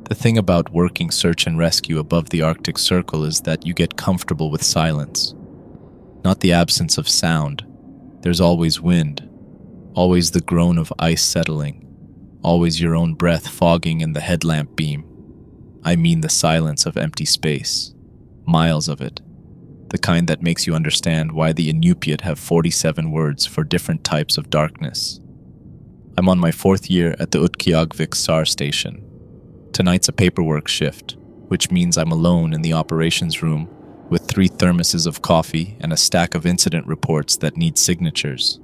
The thing about working search and rescue above the Arctic Circle is that you get comfortable with silence. Not the absence of sound. There's always wind, always the groan of ice settling, always your own breath fogging in the headlamp beam. I mean the silence of empty space, miles of it, the kind that makes you understand why the Inupiat have 47 words for different types of darkness. I'm on my 4th year at the Utqiagvik SAR station. Tonight's a paperwork shift, which means I'm alone in the operations room with 3 thermoses of coffee and a stack of incident reports that need signatures.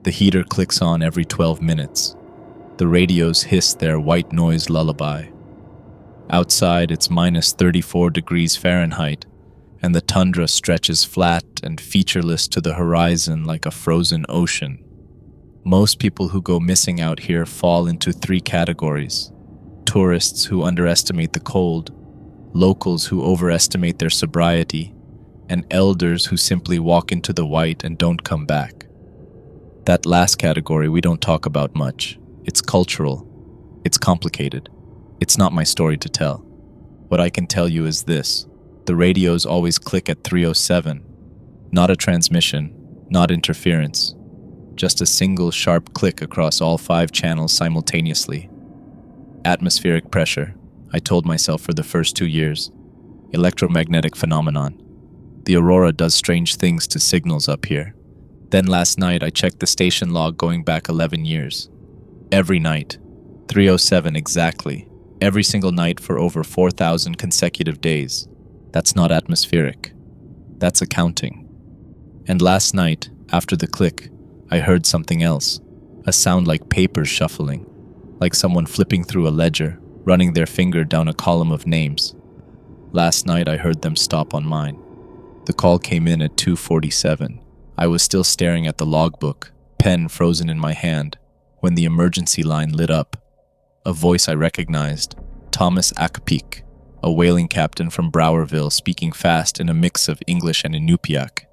The heater clicks on every 12 minutes. The radios hiss their white noise lullaby. Outside, it's minus 34 degrees Fahrenheit, and the tundra stretches flat and featureless to the horizon like a frozen ocean. Most people who go missing out here fall into 3 categories: tourists who underestimate the cold, locals who overestimate their sobriety, and elders who simply walk into the white and don't come back. That last category we don't talk about much. It's cultural. It's complicated. It's not my story to tell. What I can tell you is this: the radios always click at 3:07. Not a transmission, not interference. Just a single sharp click across all 5 channels simultaneously. Atmospheric pressure, I told myself for the first 2 years. Electromagnetic phenomenon. The aurora does strange things to signals up here. Then last night I checked the station log going back 11 years. Every night, 3:07 exactly. Every single night for over 4,000 consecutive days. That's not atmospheric. That's accounting. And last night, after the click, I heard something else. A sound like papers shuffling. Like someone flipping through a ledger, running their finger down a column of names. Last night I heard them stop on mine. The call came in at 2:47. I was still staring at the logbook, pen frozen in my hand, when the emergency line lit up. A voice I recognized, Thomas Akpeak, a whaling captain from Browerville speaking fast in a mix of English and Inupiaq.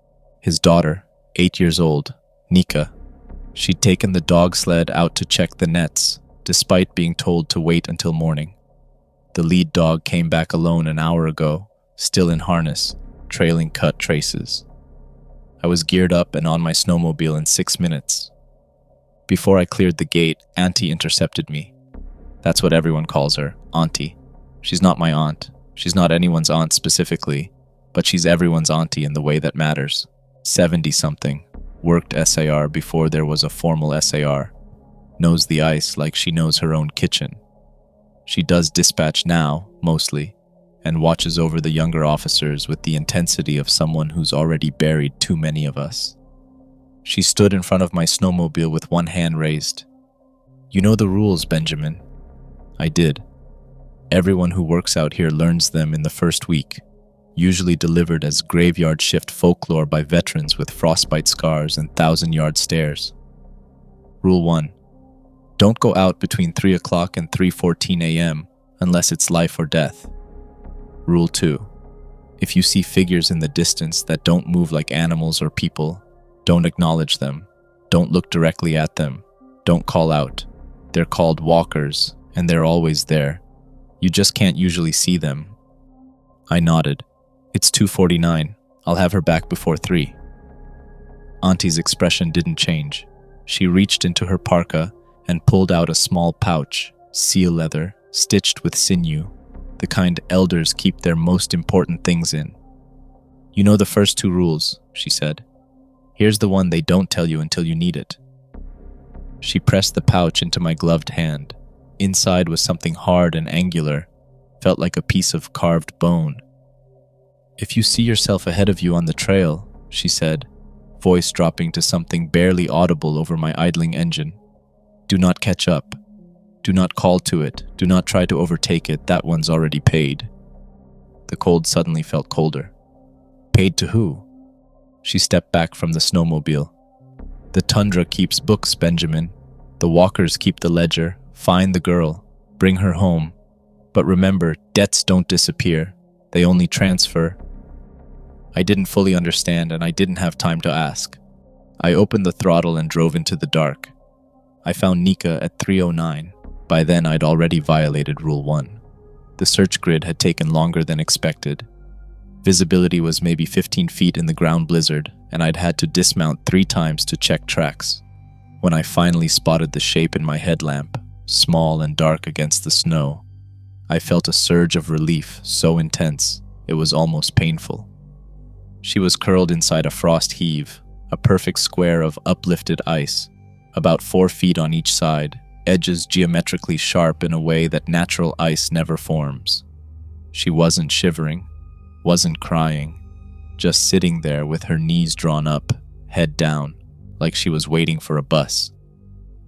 His daughter, 8 years old, Nika. She'd taken the dog sled out to check the nets, despite being told to wait until morning. The lead dog came back alone an hour ago, still in harness, trailing cut traces. I was geared up and on my snowmobile in 6 minutes. Before I cleared the gate, Auntie intercepted me. That's what everyone calls her, Auntie. She's not my aunt. She's not anyone's aunt specifically, but she's everyone's auntie in the way that matters. 70-something, worked SAR before there was a formal SAR. Knows the ice like she knows her own kitchen. She does dispatch now, mostly, and watches over the younger officers with the intensity of someone who's already buried too many of us. She stood in front of my snowmobile with one hand raised. "You know the rules, Benjamin." I did. Everyone who works out here learns them in the first week, usually delivered as graveyard shift folklore by veterans with frostbite scars and 1,000-yard stares. Rule 1. Don't go out between 3 o'clock and 3:14 a.m. unless it's life or death. Rule 2. If you see figures in the distance that don't move like animals or people, don't acknowledge them. Don't look directly at them. Don't call out. They're called walkers, and they're always there. You just can't usually see them. I nodded. It's 2:49. I'll have her back before 3. Auntie's expression didn't change. She reached into her parka and pulled out a small pouch, seal leather, stitched with sinew, the kind elders keep their most important things in. "You know the first 2 rules," she said. "Here's the one they don't tell you until you need it." She pressed the pouch into my gloved hand. Inside was something hard and angular, felt like a piece of carved bone. "If you see yourself ahead of you on the trail," she said, voice dropping to something barely audible over my idling engine, "do not catch up. Do not call to it. Do not try to overtake it. That one's already paid." The cold suddenly felt colder. Paid to who? She stepped back from the snowmobile. "The tundra keeps books, Benjamin. The walkers keep the ledger. Find the girl. Bring her home. But remember, debts don't disappear. They only transfer." I didn't fully understand, and I didn't have time to ask. I opened the throttle and drove into the dark. I found Nika at 3:09. By then, I'd already violated Rule 1. The search grid had taken longer than expected. Visibility was maybe 15 feet in the ground blizzard, and I'd had to dismount 3 times to check tracks. When I finally spotted the shape in my headlamp, small and dark against the snow, I felt a surge of relief so intense it was almost painful. She was curled inside a frost heave, a perfect square of uplifted ice, about 4 feet on each side, edges geometrically sharp in a way that natural ice never forms. She wasn't shivering, wasn't crying, just sitting there with her knees drawn up, head down, like she was waiting for a bus.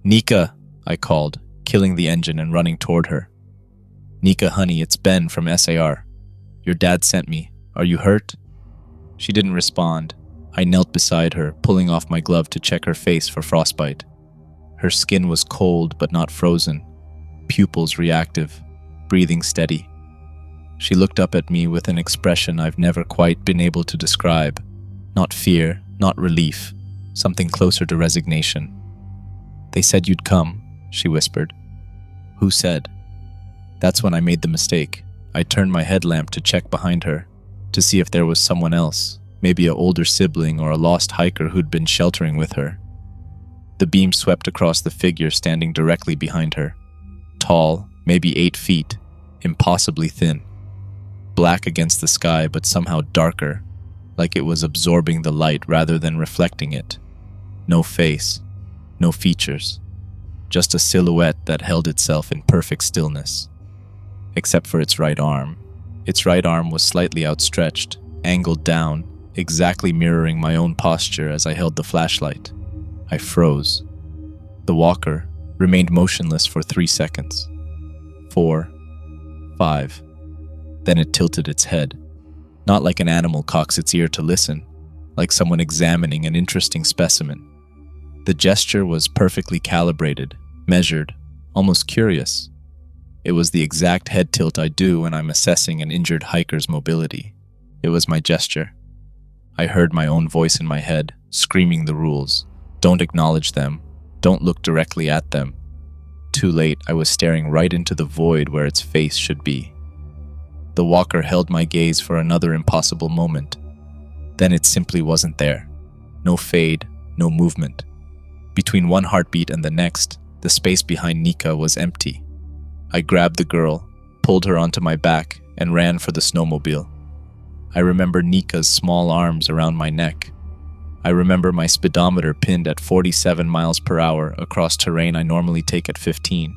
"Nika," I called, killing the engine and running toward her. "Nika, honey, it's Ben from SAR. Your dad sent me. Are you hurt?" She didn't respond. I knelt beside her, pulling off my glove to check her face for frostbite. Her skin was cold but not frozen, pupils reactive, breathing steady. She looked up at me with an expression I've never quite been able to describe. Not fear, not relief, something closer to resignation. "They said you'd come," she whispered. "Who said?" That's when I made the mistake. I turned my headlamp to check behind her, to see if there was someone else, maybe an older sibling or a lost hiker who'd been sheltering with her. The beam swept across the figure standing directly behind her. Tall, maybe 8 feet, impossibly thin. Black against the sky, but somehow darker, like it was absorbing the light rather than reflecting it. No face, no features, just a silhouette that held itself in perfect stillness. Except for its right arm. Its right arm was slightly outstretched, angled down, exactly mirroring my own posture as I held the flashlight. I froze. The walker remained motionless for 3 seconds. 4, 5. Then it tilted its head, not like an animal cocks its ear to listen, like someone examining an interesting specimen. The gesture was perfectly calibrated, measured, almost curious. It was the exact head tilt I do when I'm assessing an injured hiker's mobility. It was my gesture. I heard my own voice in my head, screaming the rules. Don't acknowledge them. Don't look directly at them. Too late, I was staring right into the void where its face should be. The walker held my gaze for another impossible moment. Then it simply wasn't there. No fade, no movement. Between one heartbeat and the next, the space behind Nika was empty. I grabbed the girl, pulled her onto my back, and ran for the snowmobile. I remember Nika's small arms around my neck. I remember my speedometer pinned at 47 miles per hour across terrain I normally take at 15.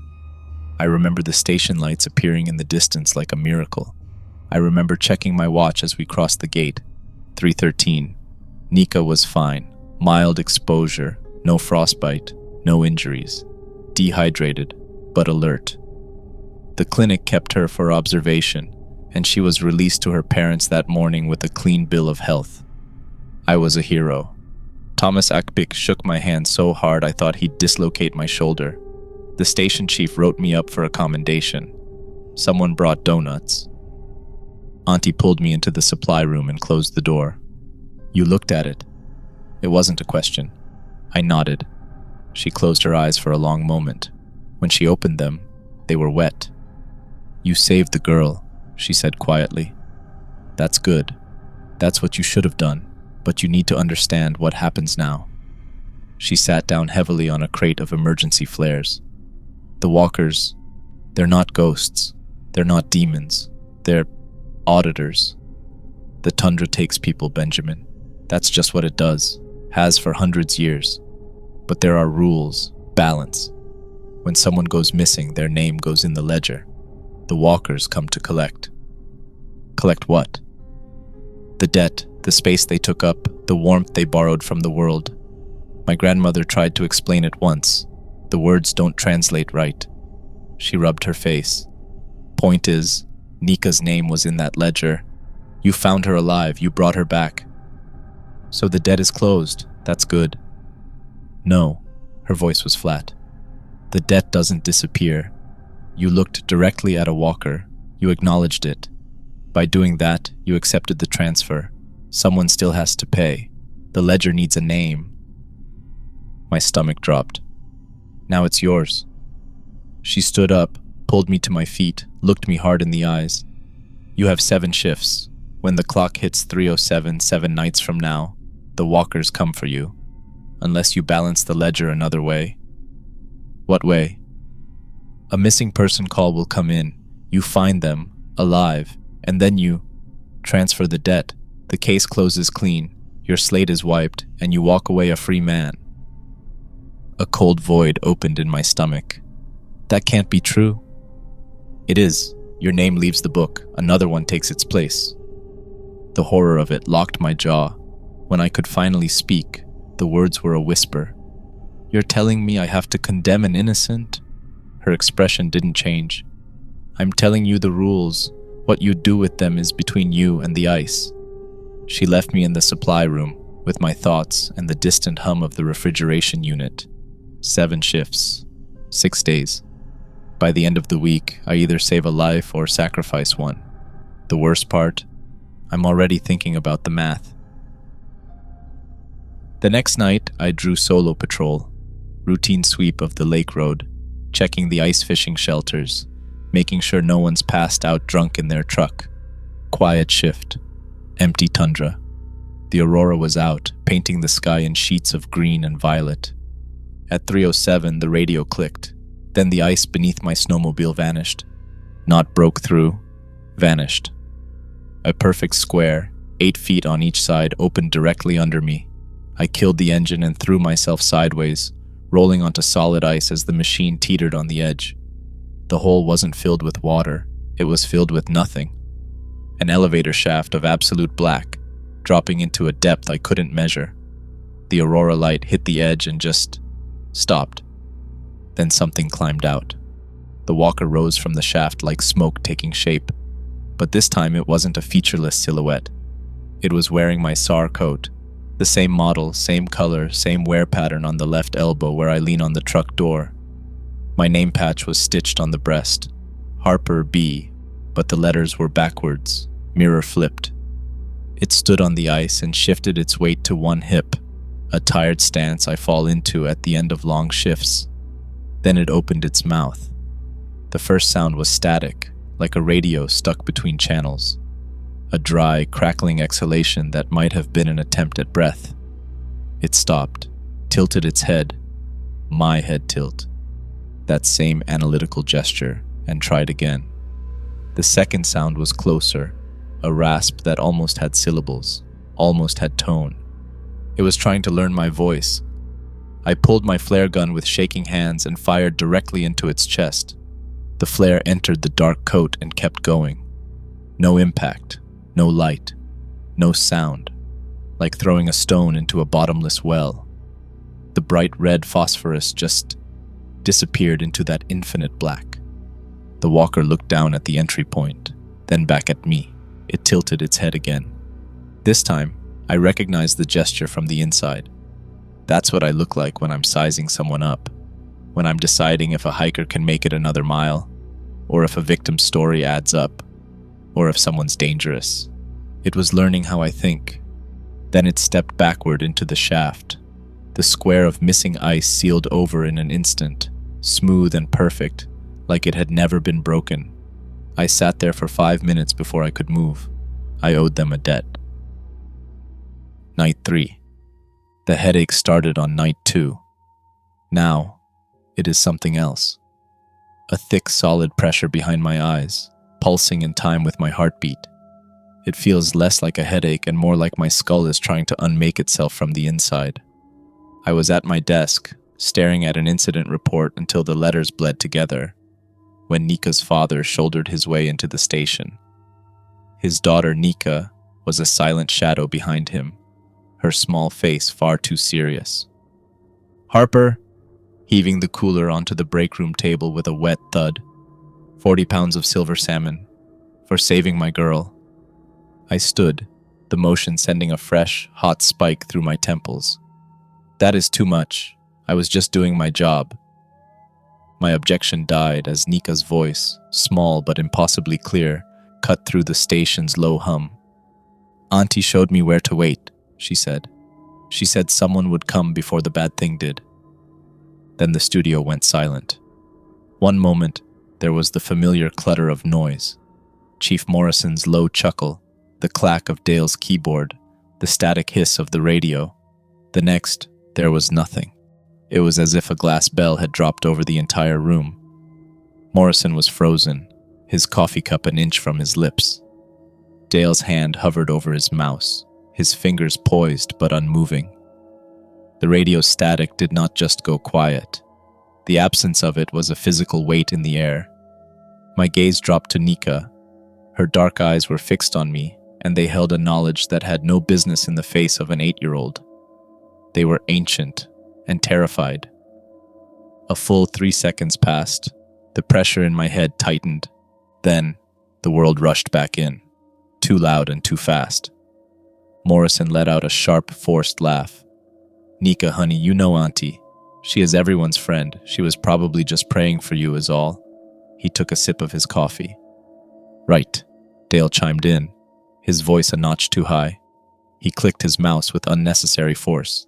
I remember the station lights appearing in the distance like a miracle. I remember checking my watch as we crossed the gate. 3:13. Nika was fine. Mild exposure, no frostbite, no injuries. Dehydrated, but alert. The clinic kept her for observation, and she was released to her parents that morning with a clean bill of health. I was a hero. Thomas Akbik shook my hand so hard I thought he'd dislocate my shoulder. The station chief wrote me up for a commendation. Someone brought donuts. Auntie pulled me into the supply room and closed the door. "You looked at it." It wasn't a question. I nodded. She closed her eyes for a long moment. When she opened them, they were wet. "You saved the girl," she said quietly. "That's good. That's what you should have done, but you need to understand what happens now." She sat down heavily on a crate of emergency flares. "The walkers, they're not ghosts. They're not demons. They're auditors. The tundra takes people, Benjamin. That's just what it does. Has for hundreds years. But there are rules, balance. When someone goes missing, their name goes in the ledger. The walkers come to collect." "Collect what?" "The debt, the space they took up, the warmth they borrowed from the world." My grandmother tried to explain it once. The words don't translate right. She rubbed her face. "Point is, Nika's name was in that ledger. You found her alive, you brought her back. So the debt is closed, that's good." "No," her voice was flat. "The debt doesn't disappear. You looked directly at a walker, you acknowledged it. By doing that, you accepted the transfer. Someone still has to pay. The ledger needs a name." My stomach dropped. "Now it's yours." She stood up, pulled me to my feet, looked me hard in the eyes. You have 7 shifts. When the clock hits 3:07, 7 nights from now, the walkers come for you. Unless you balance the ledger another way. What way? A missing person call will come in. You find them, alive, and then you transfer the debt. The case closes clean. Your slate is wiped, and you walk away a free man. A cold void opened in my stomach. That can't be true. It is. Your name leaves the book. Another one takes its place. The horror of it locked my jaw. When I could finally speak, the words were a whisper. You're telling me I have to condemn an innocent? Her expression didn't change. I'm telling you the rules. What you do with them is between you and the ice. She left me in the supply room with my thoughts and the distant hum of the refrigeration unit. 7 shifts, 6 days. By the end of the week, I either save a life or sacrifice one. The worst part, I'm already thinking about the math. The next night, I drew solo patrol, routine sweep of the lake road, checking the ice fishing shelters, making sure no one's passed out drunk in their truck. Quiet shift, empty tundra. The aurora was out, painting the sky in sheets of green and violet. At 3:07, the radio clicked. Then the ice beneath my snowmobile vanished. Not broke through, vanished. A perfect square, 8 feet on each side, opened directly under me. I killed the engine and threw myself sideways, rolling onto solid ice as the machine teetered on the edge. The hole wasn't filled with water, it was filled with nothing. An elevator shaft of absolute black, dropping into a depth I couldn't measure. The aurora light hit the edge and just stopped. Then something climbed out. The walker rose from the shaft like smoke taking shape. But this time it wasn't a featureless silhouette. It was wearing my SAR coat. The same model, same color, same wear pattern on the left elbow where I lean on the truck door. My name patch was stitched on the breast. Harper B, but the letters were backwards, mirror flipped. It stood on the ice and shifted its weight to one hip, a tired stance I fall into at the end of long shifts. Then it opened its mouth. The first sound was static, like a radio stuck between channels. A dry, crackling exhalation that might have been an attempt at breath. It stopped, tilted its head, my head tilt. That same analytical gesture, and tried again. The second sound was closer, a rasp that almost had syllables, almost had tone. It was trying to learn my voice. I pulled my flare gun with shaking hands and fired directly into its chest. The flare entered the dark coat and kept going. No impact, no light, no sound, like throwing a stone into a bottomless well. The bright red phosphorus just disappeared into that infinite black. The walker looked down at the entry point, then back at me. It tilted its head again. This time, I recognized the gesture from the inside. That's what I look like when I'm sizing someone up, when I'm deciding if a hiker can make it another mile, or if a victim's story adds up, or if someone's dangerous. It was learning how I think. Then it stepped backward into the shaft. The square of missing ice sealed over in an instant, smooth and perfect, like it had never been broken. I sat there for 5 minutes before I could move. I owed them a debt. Night 3. The headache started on night 2. Now, it is something else. A thick, solid pressure behind my eyes, pulsing in time with my heartbeat. It feels less like a headache and more like my skull is trying to unmake itself from the inside. I was at my desk, staring at an incident report until the letters bled together, when Nika's father shouldered his way into the station. His daughter, Nika, was a silent shadow behind him, her small face far too serious. Harper, heaving the cooler onto the break room table with a wet thud. 40 pounds of silver salmon, for saving my girl. I stood, the motion sending a fresh, hot spike through my temples. That is too much. I was just doing my job. My objection died as Nika's voice, small but impossibly clear, cut through the station's low hum. Auntie showed me where to wait, she said. She said someone would come before the bad thing did. Then the studio went silent. One moment, there was the familiar clutter of noise. Chief Morrison's low chuckle, the clack of Dale's keyboard, the static hiss of the radio. The next, there was nothing. It was as if a glass bell had dropped over the entire room. Morrison was frozen, his coffee cup an inch from his lips. Dale's hand hovered over his mouse, his fingers poised but unmoving. The radio static did not just go quiet. The absence of it was a physical weight in the air. My gaze dropped to Nika. Her dark eyes were fixed on me, and they held a knowledge that had no business in the face of an 8-year-old. They were ancient and terrified. A full 3 seconds passed. The pressure in my head tightened. Then, the world rushed back in, too loud and too fast. Morrison let out a sharp, forced laugh. "Nika, honey, you know Auntie. She is everyone's friend. She was probably just praying for you is all." He took a sip of his coffee. "Right," Dale chimed in, his voice a notch too high. He clicked his mouse with unnecessary force.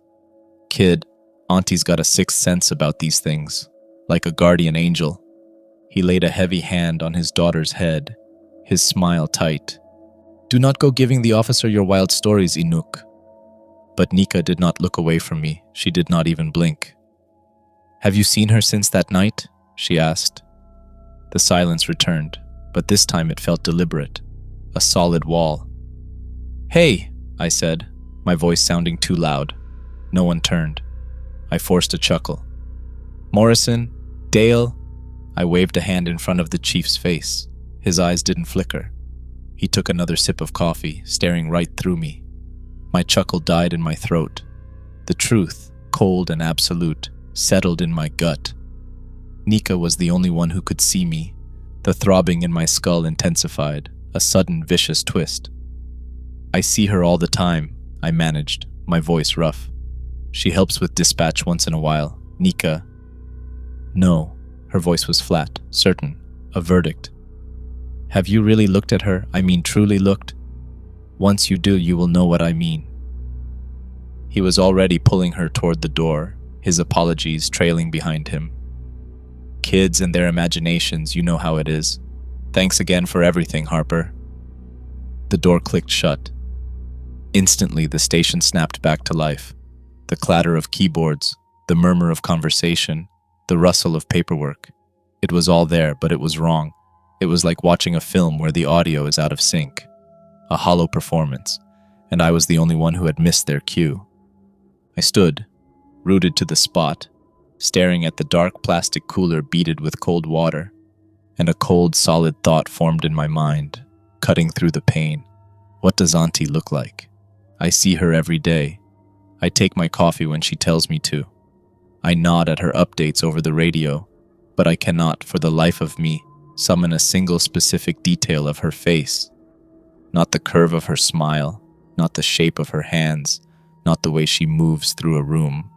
"Kid, Auntie's got a sixth sense about these things, like a guardian angel." He laid a heavy hand on his daughter's head, his smile tight. "Do not go giving the officer your wild stories, Inuk." But Nika did not look away from me. She did not even blink. "Have you seen her since that night?" she asked. The silence returned, but this time it felt deliberate, a solid wall. "Hey," I said, my voice sounding too loud. No one turned. I forced a chuckle. "Morrison, Dale." I waved a hand in front of the chief's face. His eyes didn't flicker. He took another sip of coffee, staring right through me. My chuckle died in my throat. The truth, cold and absolute, settled in my gut. Nika was the only one who could see me. The throbbing in my skull intensified, a sudden vicious twist. "I see her all the time," I managed, my voice rough. "She helps with dispatch once in a while. Nika." "No." Her voice was flat, certain, a verdict. "Have you really looked at her? I mean, truly looked? Once you do, you will know what I mean." He was already pulling her toward the door, his apologies trailing behind him. "Kids and their imaginations, you know how it is. Thanks again for everything, Harper." The door clicked shut. Instantly, the station snapped back to life. The clatter of keyboards, the murmur of conversation, the rustle of paperwork. It was all there, but it was wrong. It was like watching a film where the audio is out of sync. A hollow performance, and I was the only one who had missed their cue. I stood, rooted to the spot, staring at the dark plastic cooler beaded with cold water, and a cold, solid thought formed in my mind, cutting through the pain. What does Auntie look like? I see her every day. I take my coffee when she tells me to. I nod at her updates over the radio, but I cannot, for the life of me, summon a single specific detail of her face. Not the curve of her smile, not the shape of her hands, not the way she moves through a room.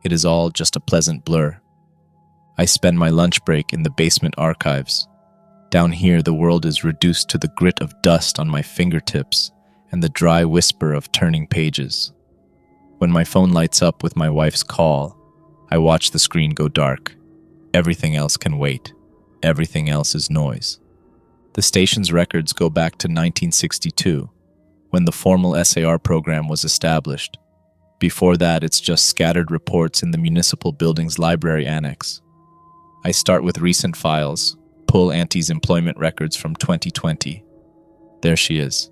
It is all just a pleasant blur. I spend my lunch break in the basement archives. Down here, the world is reduced to the grit of dust on my fingertips and the dry whisper of turning pages. When my phone lights up with my wife's call, I watch the screen go dark. Everything else can wait. Everything else is noise. The station's records go back to 1962, when the formal SAR program was established. Before that, it's just scattered reports in the municipal building's library annex. I start with recent files, pull Auntie's employment records from 2020. There she is.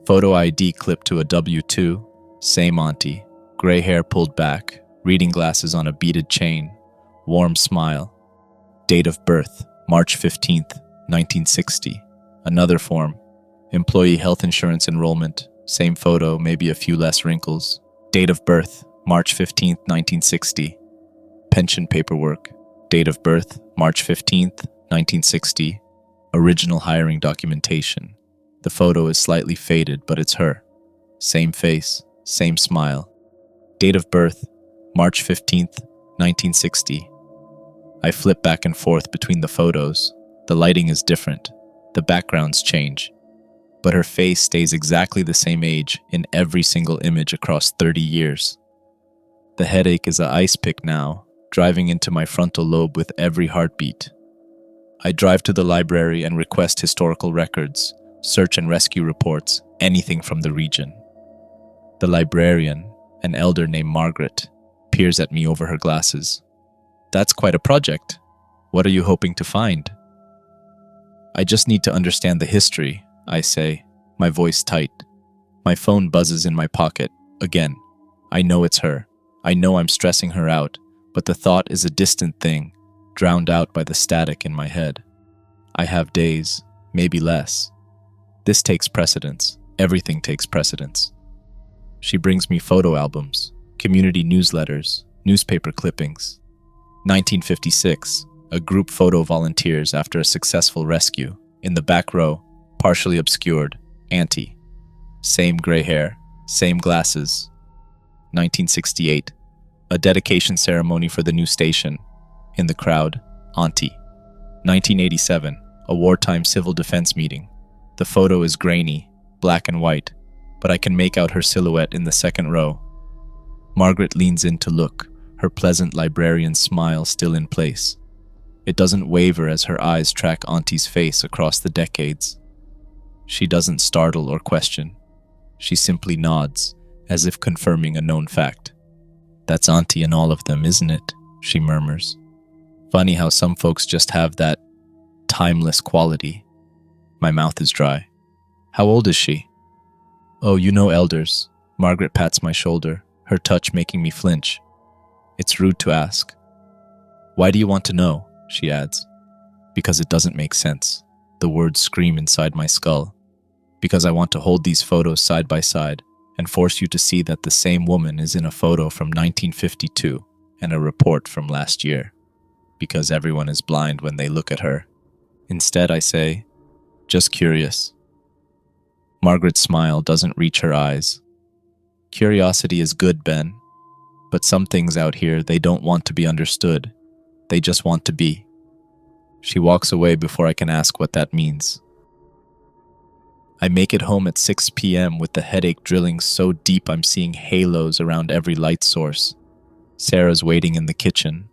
Photo ID clipped to a W-2, same Auntie, gray hair pulled back, reading glasses on a beaded chain, warm smile. Date of birth, March 15th, 1960. Another form, employee health insurance enrollment, same photo, maybe a few less wrinkles. Date of birth, March 15th, 1960. Pension paperwork, date of birth, March 15th, 1960. Original hiring documentation. The photo is slightly faded, but it's her. Same face, same smile. Date of birth, March 15th, 1960. I flip back and forth between the photos. The lighting is different. The backgrounds change. But her face stays exactly the same age in every single image across 30 years. The headache is a ice pick now, driving into my frontal lobe with every heartbeat. I drive to the library and request historical records, search and rescue reports, anything from the region. The librarian, an elder named Margaret, peers at me over her glasses. That's quite a project. What are you hoping to find? I just need to understand the history, I say, my voice tight. My phone buzzes in my pocket. Again, I know it's her. I know I'm stressing her out, but the thought is a distant thing, drowned out by the static in my head. I have days, maybe less. This takes precedence. Everything takes precedence. She brings me photo albums, community newsletters, newspaper clippings. 1956, a group photo volunteers after a successful rescue. In the back row, partially obscured, Auntie. Same gray hair, same glasses. 1968, a dedication ceremony for the new station. In the crowd, Auntie. 1987, a wartime civil defense meeting. The photo is grainy, black and white, but I can make out her silhouette in the second row. Margaret leans in to look, her pleasant librarian smile still in place. It doesn't waver as her eyes track Auntie's face across the decades. She doesn't startle or question. She simply nods, as if confirming a known fact. That's Auntie in all of them, isn't it? She murmurs. Funny how some folks just have that timeless quality. My mouth is dry. How old is she? Oh, you know elders. Margaret pats my shoulder, her touch making me flinch. It's rude to ask. Why do you want to know? She adds. Because it doesn't make sense. The words scream inside my skull. Because I want to hold these photos side by side and force you to see that the same woman is in a photo from 1952 and a report from last year. Because everyone is blind when they look at her. Instead, I say, just curious. Margaret's smile doesn't reach her eyes. Curiosity is good, Ben. But some things out here, they don't want to be understood. They just want to be. She walks away before I can ask what that means. I make it home at 6 p.m. with the headache drilling so deep I'm seeing halos around every light source. Sarah's waiting in the kitchen,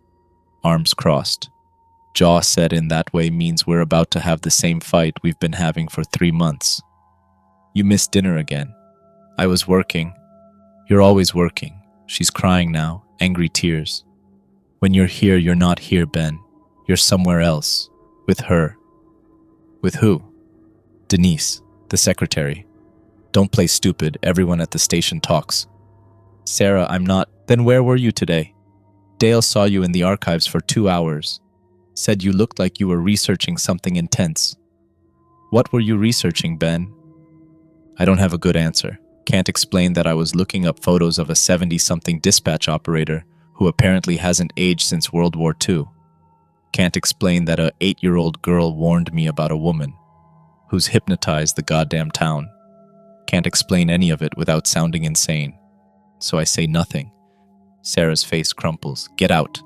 arms crossed. Jaw set in that way means we're about to have the same fight we've been having for 3 months. You missed dinner again. I was working. You're always working. She's crying now, angry tears. When you're here, you're not here, Ben. You're somewhere else. With her. With who? Denise, the secretary. Don't play stupid. Everyone at the station talks. Sarah, I'm not. Then where were you today? Dale saw you in the archives for 2 hours. Said you looked like you were researching something intense. What were you researching, Ben? I don't have a good answer. Can't explain that I was looking up photos of a 70-something dispatch operator who apparently hasn't aged since World War II. Can't explain that a 8-year-old girl warned me about a woman who's hypnotized the goddamn town. Can't explain any of it without sounding insane. So I say nothing. Sarah's face crumples. Get out.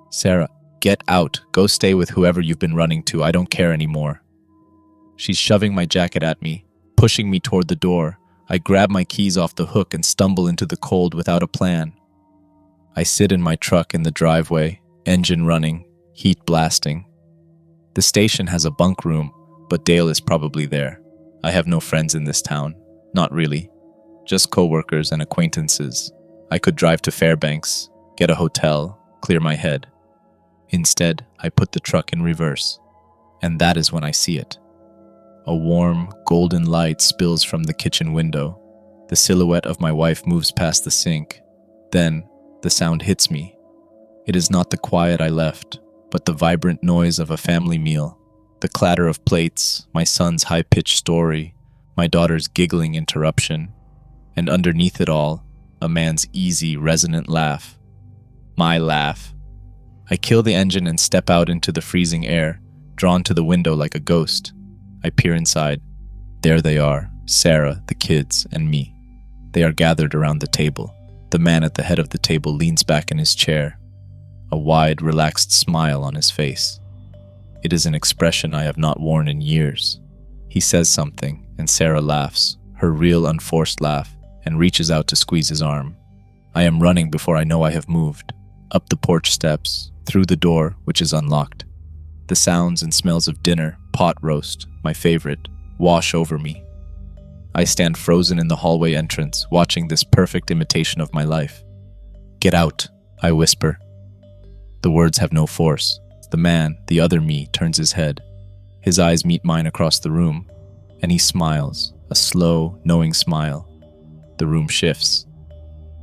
Sarah, get out. Go stay with whoever you've been running to. I don't care anymore. She's shoving my jacket at me, pushing me toward the door. I grab my keys off the hook and stumble into the cold without a plan. I sit in my truck in the driveway, engine running, heat blasting. The station has a bunk room, but Dale is probably there. I have no friends in this town. Not really. Just coworkers and acquaintances. I could drive to Fairbanks, get a hotel, clear my head. Instead, I put the truck in reverse. And that is when I see it. A warm, golden light spills from the kitchen window. The silhouette of my wife moves past the sink. Then, the sound hits me. It is not the quiet I left, but the vibrant noise of a family meal. The clatter of plates, my son's high-pitched story, my daughter's giggling interruption, and underneath it all, a man's easy, resonant laugh. My laugh. I kill the engine and step out into the freezing air, drawn to the window like a ghost. I peer inside. There they are, Sarah, the kids, and me. They are gathered around the table. The man at the head of the table leans back in his chair, a wide, relaxed smile on his face. It is an expression I have not worn in years. He says something, and Sarah laughs, her real, unforced laugh, and reaches out to squeeze his arm. I am running before I know I have moved, up the porch steps, through the door, which is unlocked. The sounds and smells of dinner, pot roast, my favorite, wash over me. I stand frozen in the hallway entrance, watching this perfect imitation of my life. "Get out," I whisper. The words have no force. The man, the other me, turns his head. His eyes meet mine across the room, and he smiles, a slow, knowing smile. The room shifts.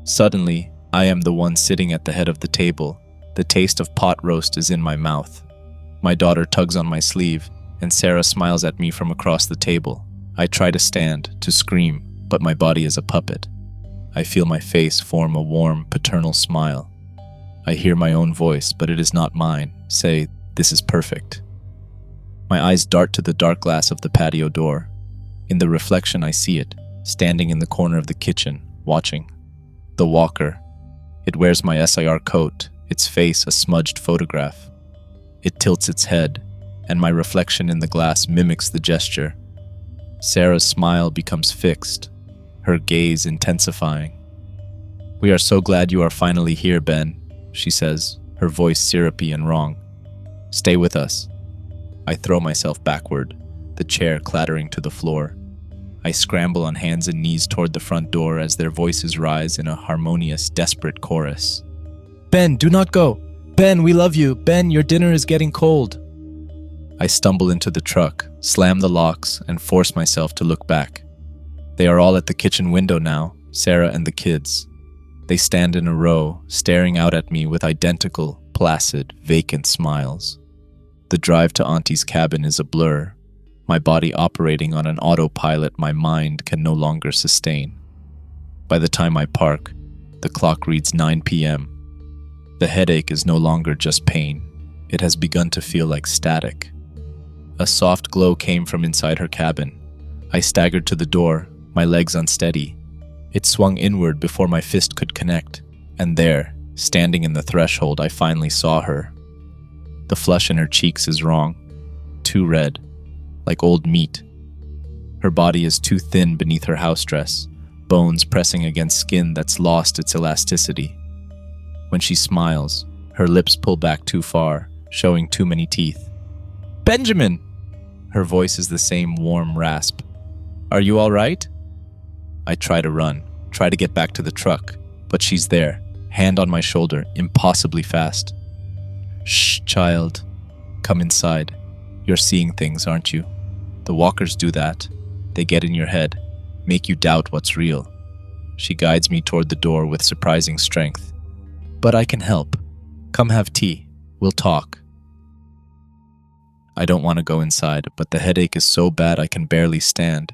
Suddenly, I am the one sitting at the head of the table. The taste of pot roast is in my mouth. My daughter tugs on my sleeve, and Sarah smiles at me from across the table. I try to stand, to scream, but my body is a puppet. I feel my face form a warm, paternal smile. I hear my own voice, but it is not mine, say, "This is perfect." My eyes dart to the dark glass of the patio door. In the reflection I see it, standing in the corner of the kitchen, watching. The walker. It wears my SIR coat, its face a smudged photograph. It tilts its head, and my reflection in the glass mimics the gesture. Sarah's smile becomes fixed, her gaze intensifying. "We are so glad you are finally here, Ben," she says, her voice syrupy and wrong. "Stay with us." I throw myself backward, the chair clattering to the floor. I scramble on hands and knees toward the front door as their voices rise in a harmonious, desperate chorus. "Ben, do not go! Ben, we love you! Ben, your dinner is getting cold!" I stumble into the truck, slam the locks, and force myself to look back. They are all at the kitchen window now, Sarah and the kids. They stand in a row, staring out at me with identical, placid, vacant smiles. The drive to Auntie's cabin is a blur. My body operating on an autopilot my mind can no longer sustain. By the time I park, the clock reads 9 p.m. The headache is no longer just pain. It has begun to feel like static. A soft glow came from inside her cabin. I staggered to the door, my legs unsteady. It swung inward before my fist could connect, and there, standing in the threshold, I finally saw her. The flush in her cheeks is wrong, too red, like old meat. Her body is too thin beneath her house dress, bones pressing against skin that's lost its elasticity. When she smiles, her lips pull back too far, showing too many teeth. "Benjamin!" Her voice is the same warm rasp. "Are you all right?" I try to run, try to get back to the truck, but she's there, hand on my shoulder, impossibly fast. "Shh, child. Come inside. You're seeing things, aren't you? The walkers do that. They get in your head, make you doubt what's real." She guides me toward the door with surprising strength. "But I can help. Come have tea. We'll talk." I don't want to go inside, but the headache is so bad I can barely stand.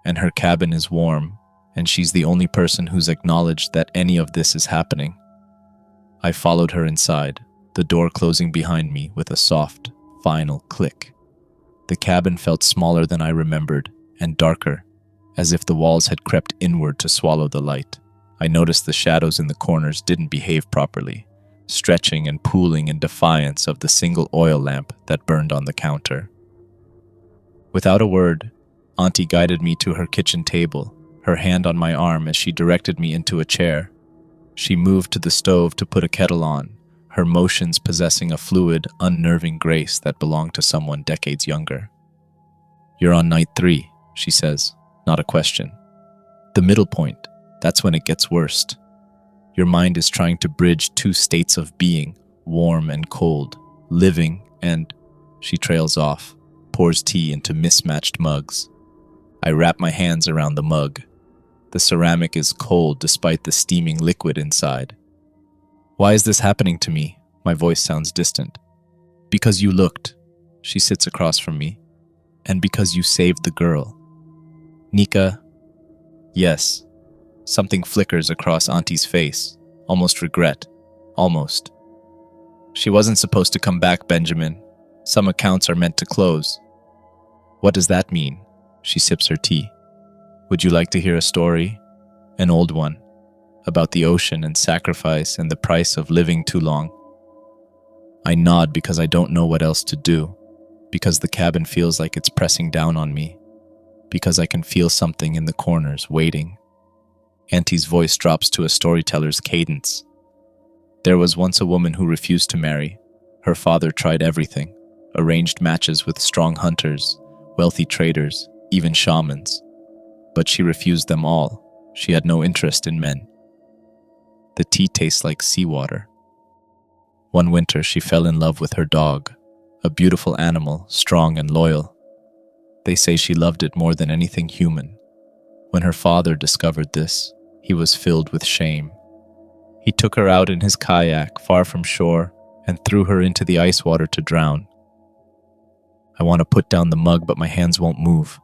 And her cabin is warm, and she's the only person who's acknowledged that any of this is happening. I followed her inside, the door closing behind me with a soft, final click. The cabin felt smaller than I remembered, and darker, as if the walls had crept inward to swallow the light. I noticed the shadows in the corners didn't behave properly, stretching and pooling in defiance of the single oil lamp that burned on the counter. Without a word, Auntie guided me to her kitchen table, her hand on my arm as she directed me into a chair. She moved to the stove to put a kettle on, her motions possessing a fluid, unnerving grace that belonged to someone decades younger. "You're on night 3, she says, not a question. "The middle point, that's when it gets worst. Your mind is trying to bridge two states of being, warm and cold, living and..." She trails off, pours tea into mismatched mugs. I wrap my hands around the mug. The ceramic is cold despite the steaming liquid inside. "Why is this happening to me?" My voice sounds distant. "Because you looked." She sits across from me. "And because you saved the girl." "Nika?" "Yes." Something flickers across Auntie's face. Almost regret. Almost. "She wasn't supposed to come back, Benjamin. Some accounts are meant to close." "What does that mean?" She sips her tea. "Would you like to hear a story? An old one. About the ocean and sacrifice and the price of living too long." I nod because I don't know what else to do. Because the cabin feels like it's pressing down on me. Because I can feel something in the corners waiting. Auntie's voice drops to a storyteller's cadence. "There was once a woman who refused to marry. Her father tried everything. arranged matches with strong hunters, wealthy traders, even shamans. But she refused them all. She had no interest in men. The tea tastes like seawater. One winter, she fell in love with her dog, a beautiful animal, strong and loyal. They say she loved it more than anything human. When her father discovered this, he was filled with shame. He took her out in his kayak far from shore and threw her into the ice water to drown. I want to put down the mug, but my hands won't move.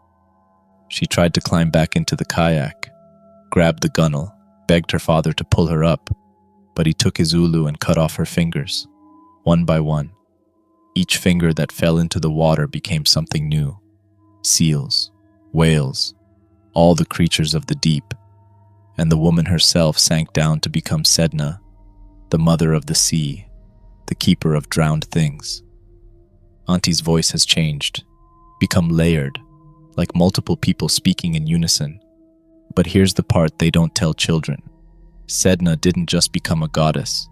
She tried to climb back into the kayak, grabbed the gunwale, begged her father to pull her up, but he took his ulu and cut off her fingers, one by one. Each finger that fell into the water became something new. Seals, whales, all the creatures of the deep, and the woman herself sank down to become Sedna, the mother of the sea, the keeper of drowned things. Auntie's voice has changed, become layered, like multiple people speaking in unison. But here's the part they don't tell children. Sedna didn't just become a goddess.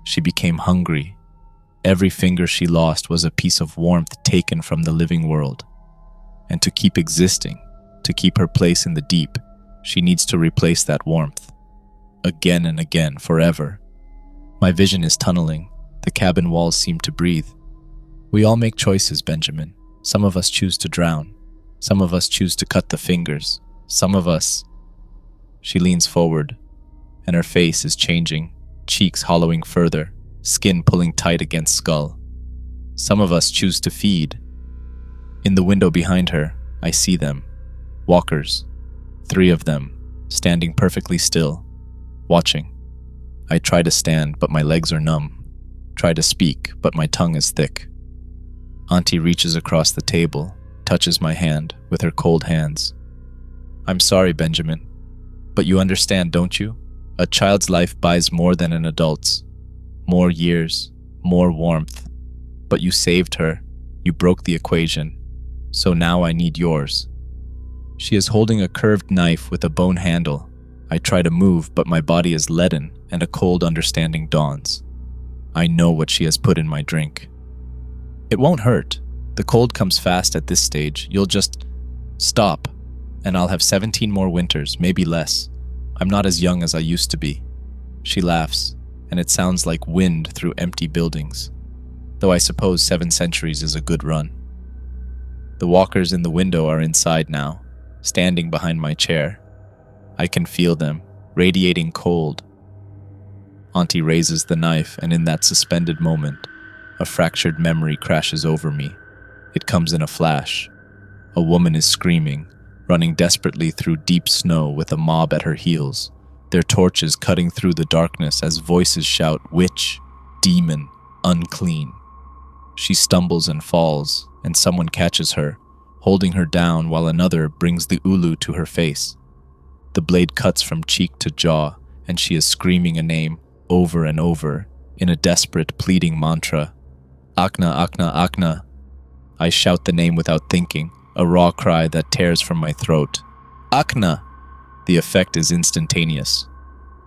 She became hungry. Every finger she lost was a piece of warmth taken from the living world. And to keep existing, to keep her place in the deep, she needs to replace that warmth. Again and again, forever. My vision is tunneling. The cabin walls seem to breathe. We all make choices, Benjamin. Some of us choose to drown. Some of us choose to cut the fingers. Some of us... She leans forward, and her face is changing, cheeks hollowing further, skin pulling tight against skull. Some of us choose to feed. In the window behind her, I see them. Walkers. 3 of them, standing perfectly still, watching. I try to stand, but my legs are numb. Try to speak, but my tongue is thick. Auntie reaches across the table, touches my hand with her cold hands. I'm sorry, Benjamin, but you understand, don't you? A child's life buys more than an adult's. More years, more warmth. But you saved her. You broke the equation. So now I need yours. She is holding a curved knife with a bone handle. I try to move, but my body is leaden, and a cold understanding dawns. I know what she has put in my drink. It won't hurt. The cold comes fast at this stage. You'll just stop, and I'll have 17 more winters, maybe less. I'm not as young as I used to be. She laughs, and it sounds like wind through empty buildings, though I suppose 7 centuries is a good run. The walkers in the window are inside now, standing behind my chair. I can feel them, radiating cold. Auntie raises the knife, and in that suspended moment, a fractured memory crashes over me. It comes in a flash. A woman is screaming, running desperately through deep snow with a mob at her heels, their torches cutting through the darkness as voices shout, "Witch, demon, unclean." She stumbles and falls, and someone catches her, holding her down while another brings the ulu to her face. The blade cuts from cheek to jaw, and she is screaming a name over and over in a desperate, pleading mantra. Akna, Akna, Akna. I shout the name without thinking, a raw cry that tears from my throat. Akna! The effect is instantaneous.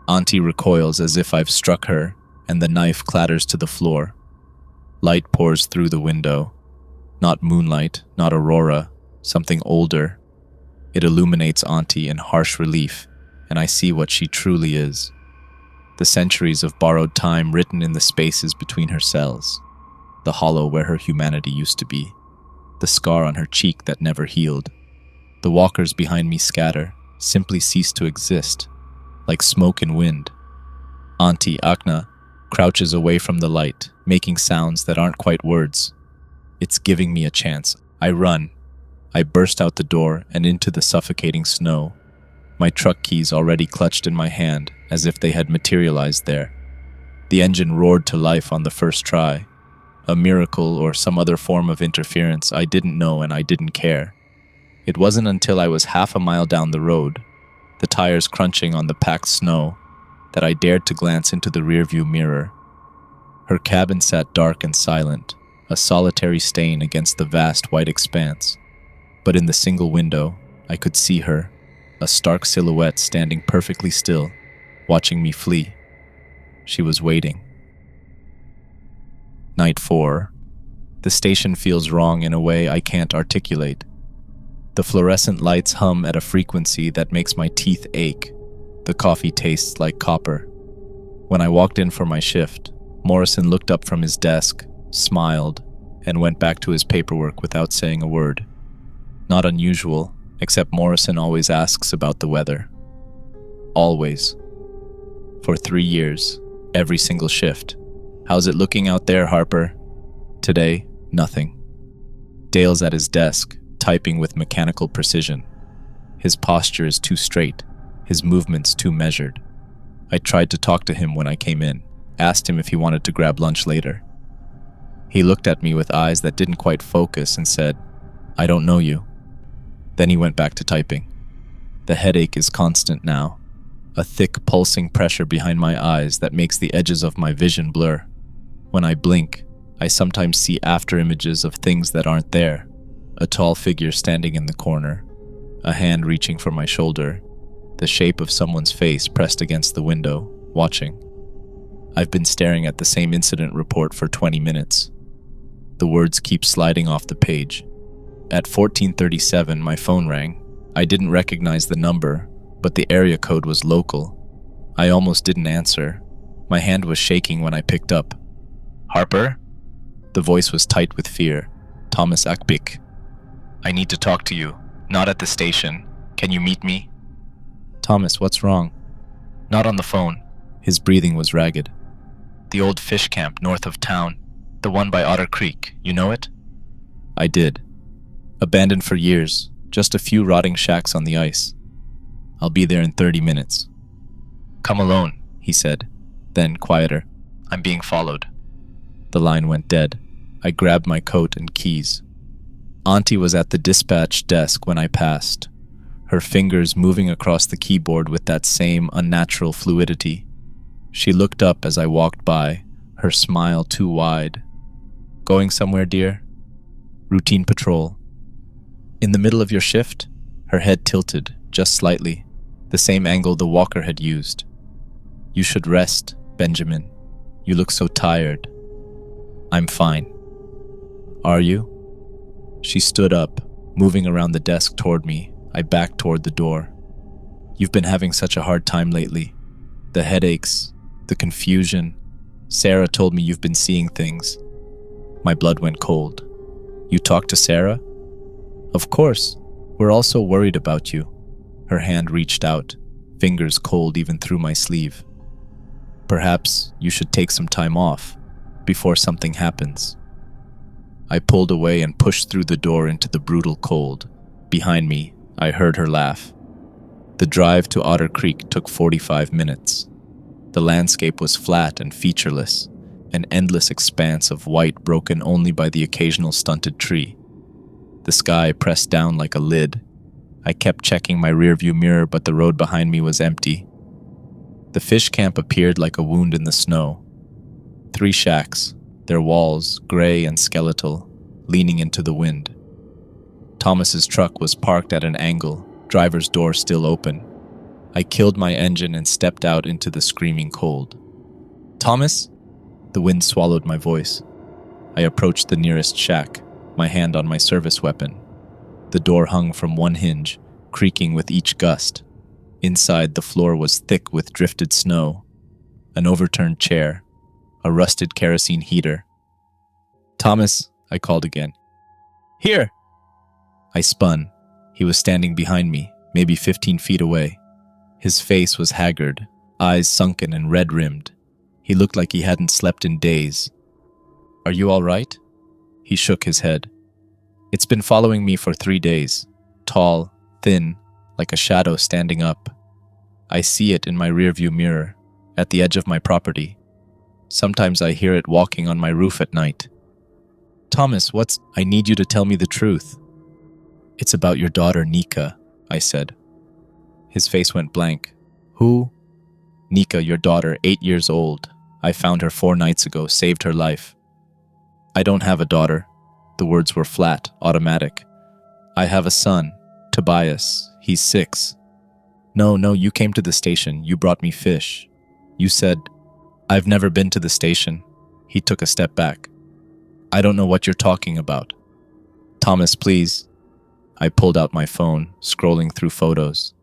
Auntie recoils as if I've struck her, and the knife clatters to the floor. Light pours through the window. Not moonlight, not aurora, something older. It illuminates Auntie in harsh relief, and I see what she truly is. The centuries of borrowed time written in the spaces between her cells. The hollow where her humanity used to be. The scar on her cheek that never healed. The walkers behind me scatter, simply cease to exist, like smoke and wind. Auntie Akna crouches away from the light, making sounds that aren't quite words. It's giving me a chance. I run. I burst out the door and into the suffocating snow, my truck keys already clutched in my hand as if they had materialized there. The engine roared to life on the first try. A miracle or some other form of interference I didn't know, and I didn't care. It wasn't until I was half a mile down the road, the tires crunching on the packed snow, that I dared to glance into the rearview mirror. Her cabin sat dark and silent, a solitary stain against the vast white expanse. But in the single window, I could see her, a stark silhouette standing perfectly still, watching me flee. She was waiting. Night 4. The station feels wrong in a way I can't articulate. The fluorescent lights hum at a frequency that makes my teeth ache. The coffee tastes like copper. When I walked in for my shift, Morrison looked up from his desk, smiled, and went back to his paperwork without saying a word. Not unusual, except Morrison always asks about the weather. Always. For 3 years, every single shift. How's it looking out there, Harper? Today, nothing. Dale's at his desk, typing with mechanical precision. His posture is too straight, his movements too measured. I tried to talk to him when I came in, asked him if he wanted to grab lunch later. He looked at me with eyes that didn't quite focus and said, "I don't know you." Then he went back to typing. The headache is constant now, a thick pulsing pressure behind my eyes that makes the edges of my vision blur. When I blink, I sometimes see after images of things that aren't there. A tall figure standing in the corner, a hand reaching for my shoulder, the shape of someone's face pressed against the window, watching. I've been staring at the same incident report for 20 minutes. The words keep sliding off the page. At 14:37, my phone rang. I didn't recognize the number, but the area code was local. I almost didn't answer. My hand was shaking when I picked up. "Harper?" The voice was tight with fear. "Thomas Akbik. I need to talk to you. Not at the station. Can you meet me?" "Thomas, what's wrong?" "Not on the phone." His breathing was ragged. "The old fish camp north of town. The one by Otter Creek. You know it?" I did. Abandoned for years. Just a few rotting shacks on the ice. "I'll be there in 30 minutes. "Come alone," he said. Then, quieter, "I'm being followed." The line went dead. I grabbed my coat and keys. Auntie was at the dispatch desk when I passed, her fingers moving across the keyboard with that same unnatural fluidity. She looked up as I walked by, her smile too wide. "Going somewhere, dear?" "Routine patrol." "In the middle of your shift?" Her head tilted, just slightly, the same angle the walker had used. "You should rest, Benjamin. You look so tired." "I'm fine." "Are you?" She stood up, moving around the desk toward me. I backed toward the door. "You've been having such a hard time lately. The headaches, the confusion. Sarah told me you've been seeing things." My blood went cold. "You talked to Sarah?" "Of course. We're all so worried about you." Her hand reached out, fingers cold even through my sleeve. "Perhaps you should take some time off, before something happens." I pulled away and pushed through the door into the brutal cold. Behind me, I heard her laugh. The drive to Otter Creek took 45 minutes. The landscape was flat and featureless, an endless expanse of white broken only by the occasional stunted tree. The sky pressed down like a lid. I kept checking my rearview mirror, but the road behind me was empty. The fish camp appeared like a wound in the snow. 3 shacks, their walls gray and skeletal, leaning into the wind. Thomas's truck was parked at an angle, driver's door still open. I killed my engine and stepped out into the screaming cold. "Thomas?" The wind swallowed my voice. I approached the nearest shack, my hand on my service weapon. The door hung from one hinge, creaking with each gust. Inside, the floor was thick with drifted snow. An overturned chair, a rusted kerosene heater. "Thomas," I called again. "Here!" I spun. He was standing behind me, maybe 15 feet away. His face was haggard, eyes sunken and red-rimmed. He looked like he hadn't slept in days. "Are you all right?" He shook his head. "It's been following me for 3 days. Tall, thin, like a shadow standing up. I see it in my rearview mirror, at the edge of my property. Sometimes I hear it walking on my roof at night." "Thomas, I need you to tell me the truth." "It's about your daughter, Nika," I said. His face went blank. "Who?" "Nika, your daughter, 8 years old. I found her 4 nights ago, saved her life." "I don't have a daughter." The words were flat, automatic. "I have a son, Tobias. He's 6. No, you came to the station. You brought me fish. You said, I've never been to the station." He took a step back. I don't know what you're talking about. Thomas, please. I pulled out my phone, scrolling through photos.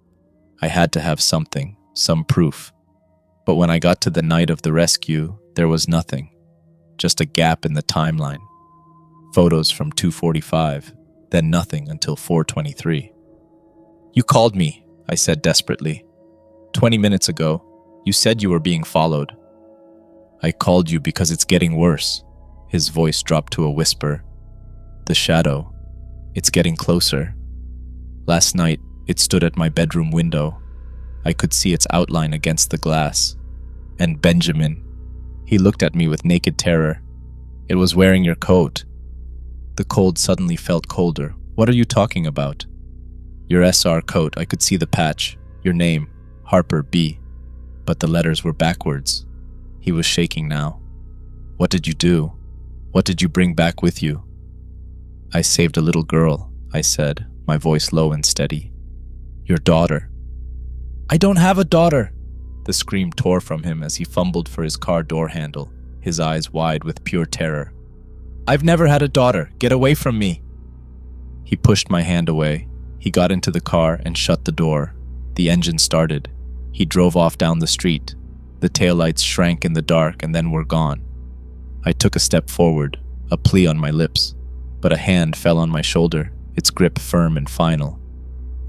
I had to have something, some proof. But when I got to the night of the rescue, there was nothing. Just a gap in the timeline. Photos from 2:45, then nothing until 4:23. You called me, I said desperately. 20 minutes ago, you said you were being followed. I called you because it's getting worse. His voice dropped to a whisper. The shadow. It's getting closer. Last night, it stood at my bedroom window. I could see its outline against the glass. And Benjamin. He looked at me with naked terror. It was wearing your coat. The cold suddenly felt colder. What are you talking about? Your SR coat, I could see the patch. Your name, Harper B. But the letters were backwards. He was shaking now. What did you do? What did you bring back with you? I saved a little girl, I said, my voice low and steady. Your daughter. I don't have a daughter! The scream tore from him as he fumbled for his car door handle, his eyes wide with pure terror. I've never had a daughter. Get away from me! He pushed my hand away. He got into the car and shut the door. The engine started. He drove off down the street. The taillights shrank in the dark and then were gone. I took a step forward, a plea on my lips, but a hand fell on my shoulder, its grip firm and final.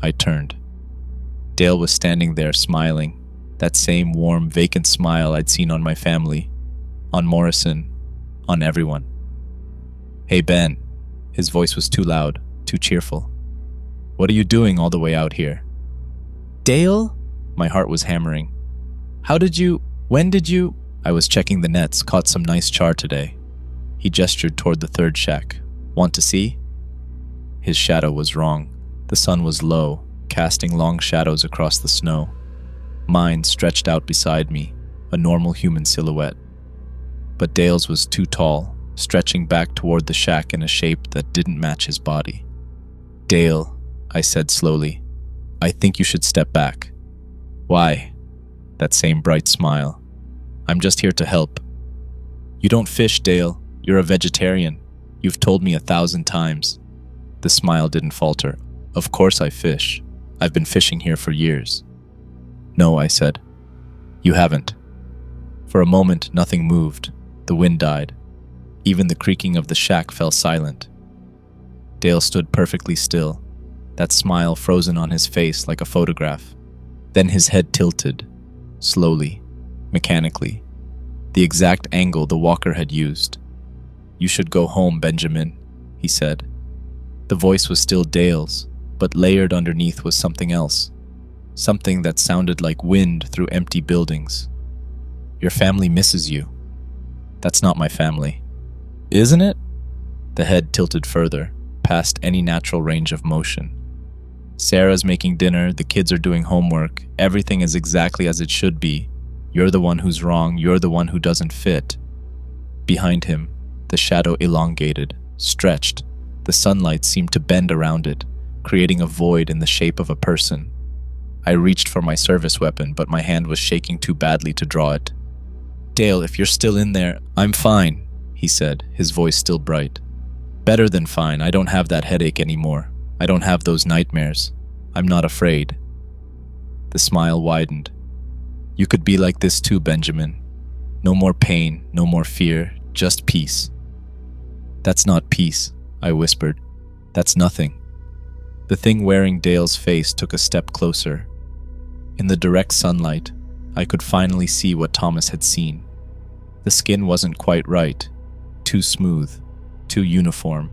I turned. Dale was standing there smiling, that same warm, vacant smile I'd seen on my family, on Morrison, on everyone. Hey, Ben. His voice was too loud, too cheerful. What are you doing all the way out here? Dale? My heart was hammering. When did you? I was checking the nets, caught some nice char today. He gestured toward the third shack. Want to see? His shadow was wrong. The sun was low, casting long shadows across the snow. Mine stretched out beside me, a normal human silhouette. But Dale's was too tall, stretching back toward the shack in a shape that didn't match his body. Dale, I said slowly, I think you should step back. Why? That same bright smile. I'm just here to help. You don't fish, Dale. You're a vegetarian. You've told me 1,000 times. The smile didn't falter. Of course I fish. I've been fishing here for years. No, I said. You haven't. For a moment, nothing moved. The wind died. Even the creaking of the shack fell silent. Dale stood perfectly still, that smile frozen on his face like a photograph. Then his head tilted, slowly, mechanically, the exact angle the walker had used. You should go home, Benjamin, he said. The voice was still Dale's, but layered underneath was something else. Something that sounded like wind through empty buildings. Your family misses you. That's not my family. Isn't it? The head tilted further, past any natural range of motion. Sarah's making dinner, the kids are doing homework, everything is exactly as it should be. You're the one who's wrong, you're the one who doesn't fit. Behind him, the shadow elongated, stretched. The sunlight seemed to bend around it, creating a void in the shape of a person. I reached for my service weapon, but my hand was shaking too badly to draw it. Dale, if you're still in there, I'm fine, he said, his voice still bright. Better than fine, I don't have that headache anymore. I don't have those nightmares. I'm not afraid. The smile widened. You could be like this too, Benjamin. No more pain, no more fear, just peace. That's not peace, I whispered. That's nothing. The thing wearing Dale's face took a step closer. In the direct sunlight, I could finally see what Thomas had seen. The skin wasn't quite right, too smooth, too uniform,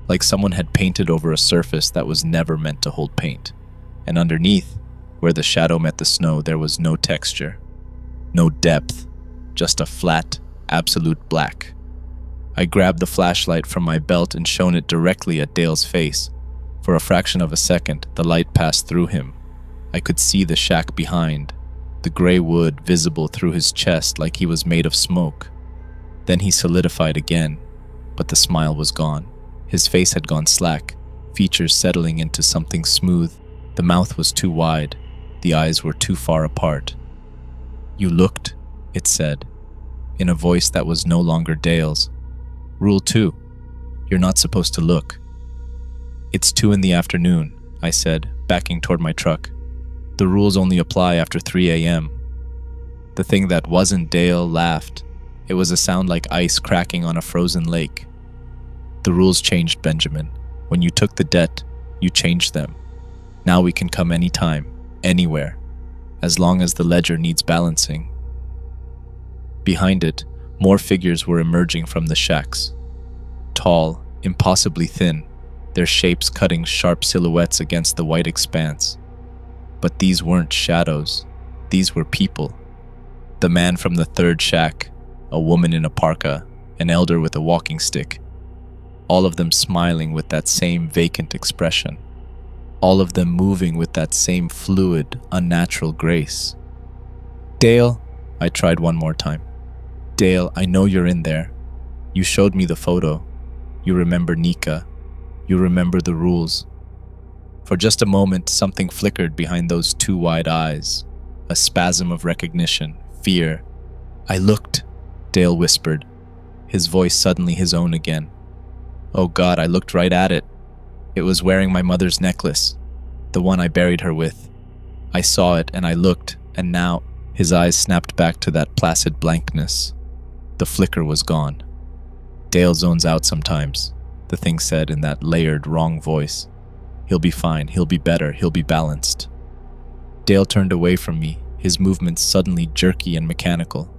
like someone had painted over a surface that was never meant to hold paint. And underneath, where the shadow met the snow, there was no texture, no depth, just a flat, absolute black. I grabbed the flashlight from my belt and shone it directly at Dale's face. For a fraction of a second, the light passed through him. I could see the shack behind, the gray wood visible through his chest like he was made of smoke. Then he solidified again, but the smile was gone. His face had gone slack, features settling into something smooth. The mouth was too wide, the eyes were too far apart. You looked, it said, in a voice that was no longer Dale's. Rule 2. You're not supposed to look. It's 2 in the afternoon, I said, backing toward my truck. The rules only apply after 3 a.m. The thing that wasn't Dale laughed. It was a sound like ice cracking on a frozen lake. The rules changed, Benjamin. When you took the debt, you changed them. Now we can come anytime, anywhere, as long as the ledger needs balancing. Behind it, more figures were emerging from the shacks. Tall, impossibly thin, their shapes cutting sharp silhouettes against the white expanse. But these weren't shadows. These were people. The man from the third shack, a woman in a parka, an elder with a walking stick. All of them smiling with that same vacant expression. All of them moving with that same fluid, unnatural grace. Dale, I tried one more time. Dale, I know you're in there. You showed me the photo. You remember Nika. You remember the rules. For just a moment, something flickered behind those 2 wide eyes. A spasm of recognition, fear. I looked, Dale whispered, his voice suddenly his own again. Oh God, I looked right at it. It was wearing my mother's necklace, the one I buried her with. I saw it and I looked, and now his eyes snapped back to that placid blankness. The flicker was gone. Dale zones out sometimes, the thing said in that layered, wrong voice. He'll be fine, he'll be better, he'll be balanced. Dale turned away from me, his movements suddenly jerky and mechanical.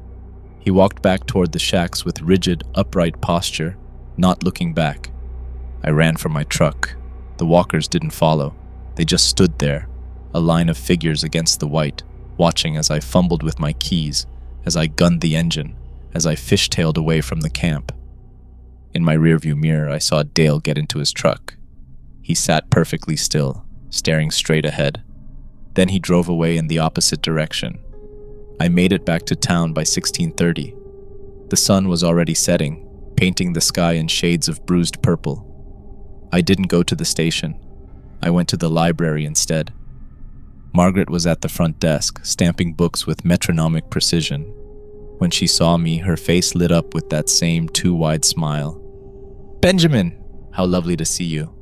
He walked back toward the shacks with rigid, upright posture, not looking back. I ran for my truck. The walkers didn't follow. They just stood there, a line of figures against the white, watching as I fumbled with my keys, as I gunned the engine, as I fishtailed away from the camp. In my rearview mirror, I saw Dale get into his truck. He sat perfectly still, staring straight ahead. Then he drove away in the opposite direction. I made it back to town by 16:30. The sun was already setting, painting the sky in shades of bruised purple. I didn't go to the station. I went to the library instead. Margaret was at the front desk, stamping books with metronomic precision. When she saw me, her face lit up with that same too-wide smile. "Benjamin! How lovely to see you.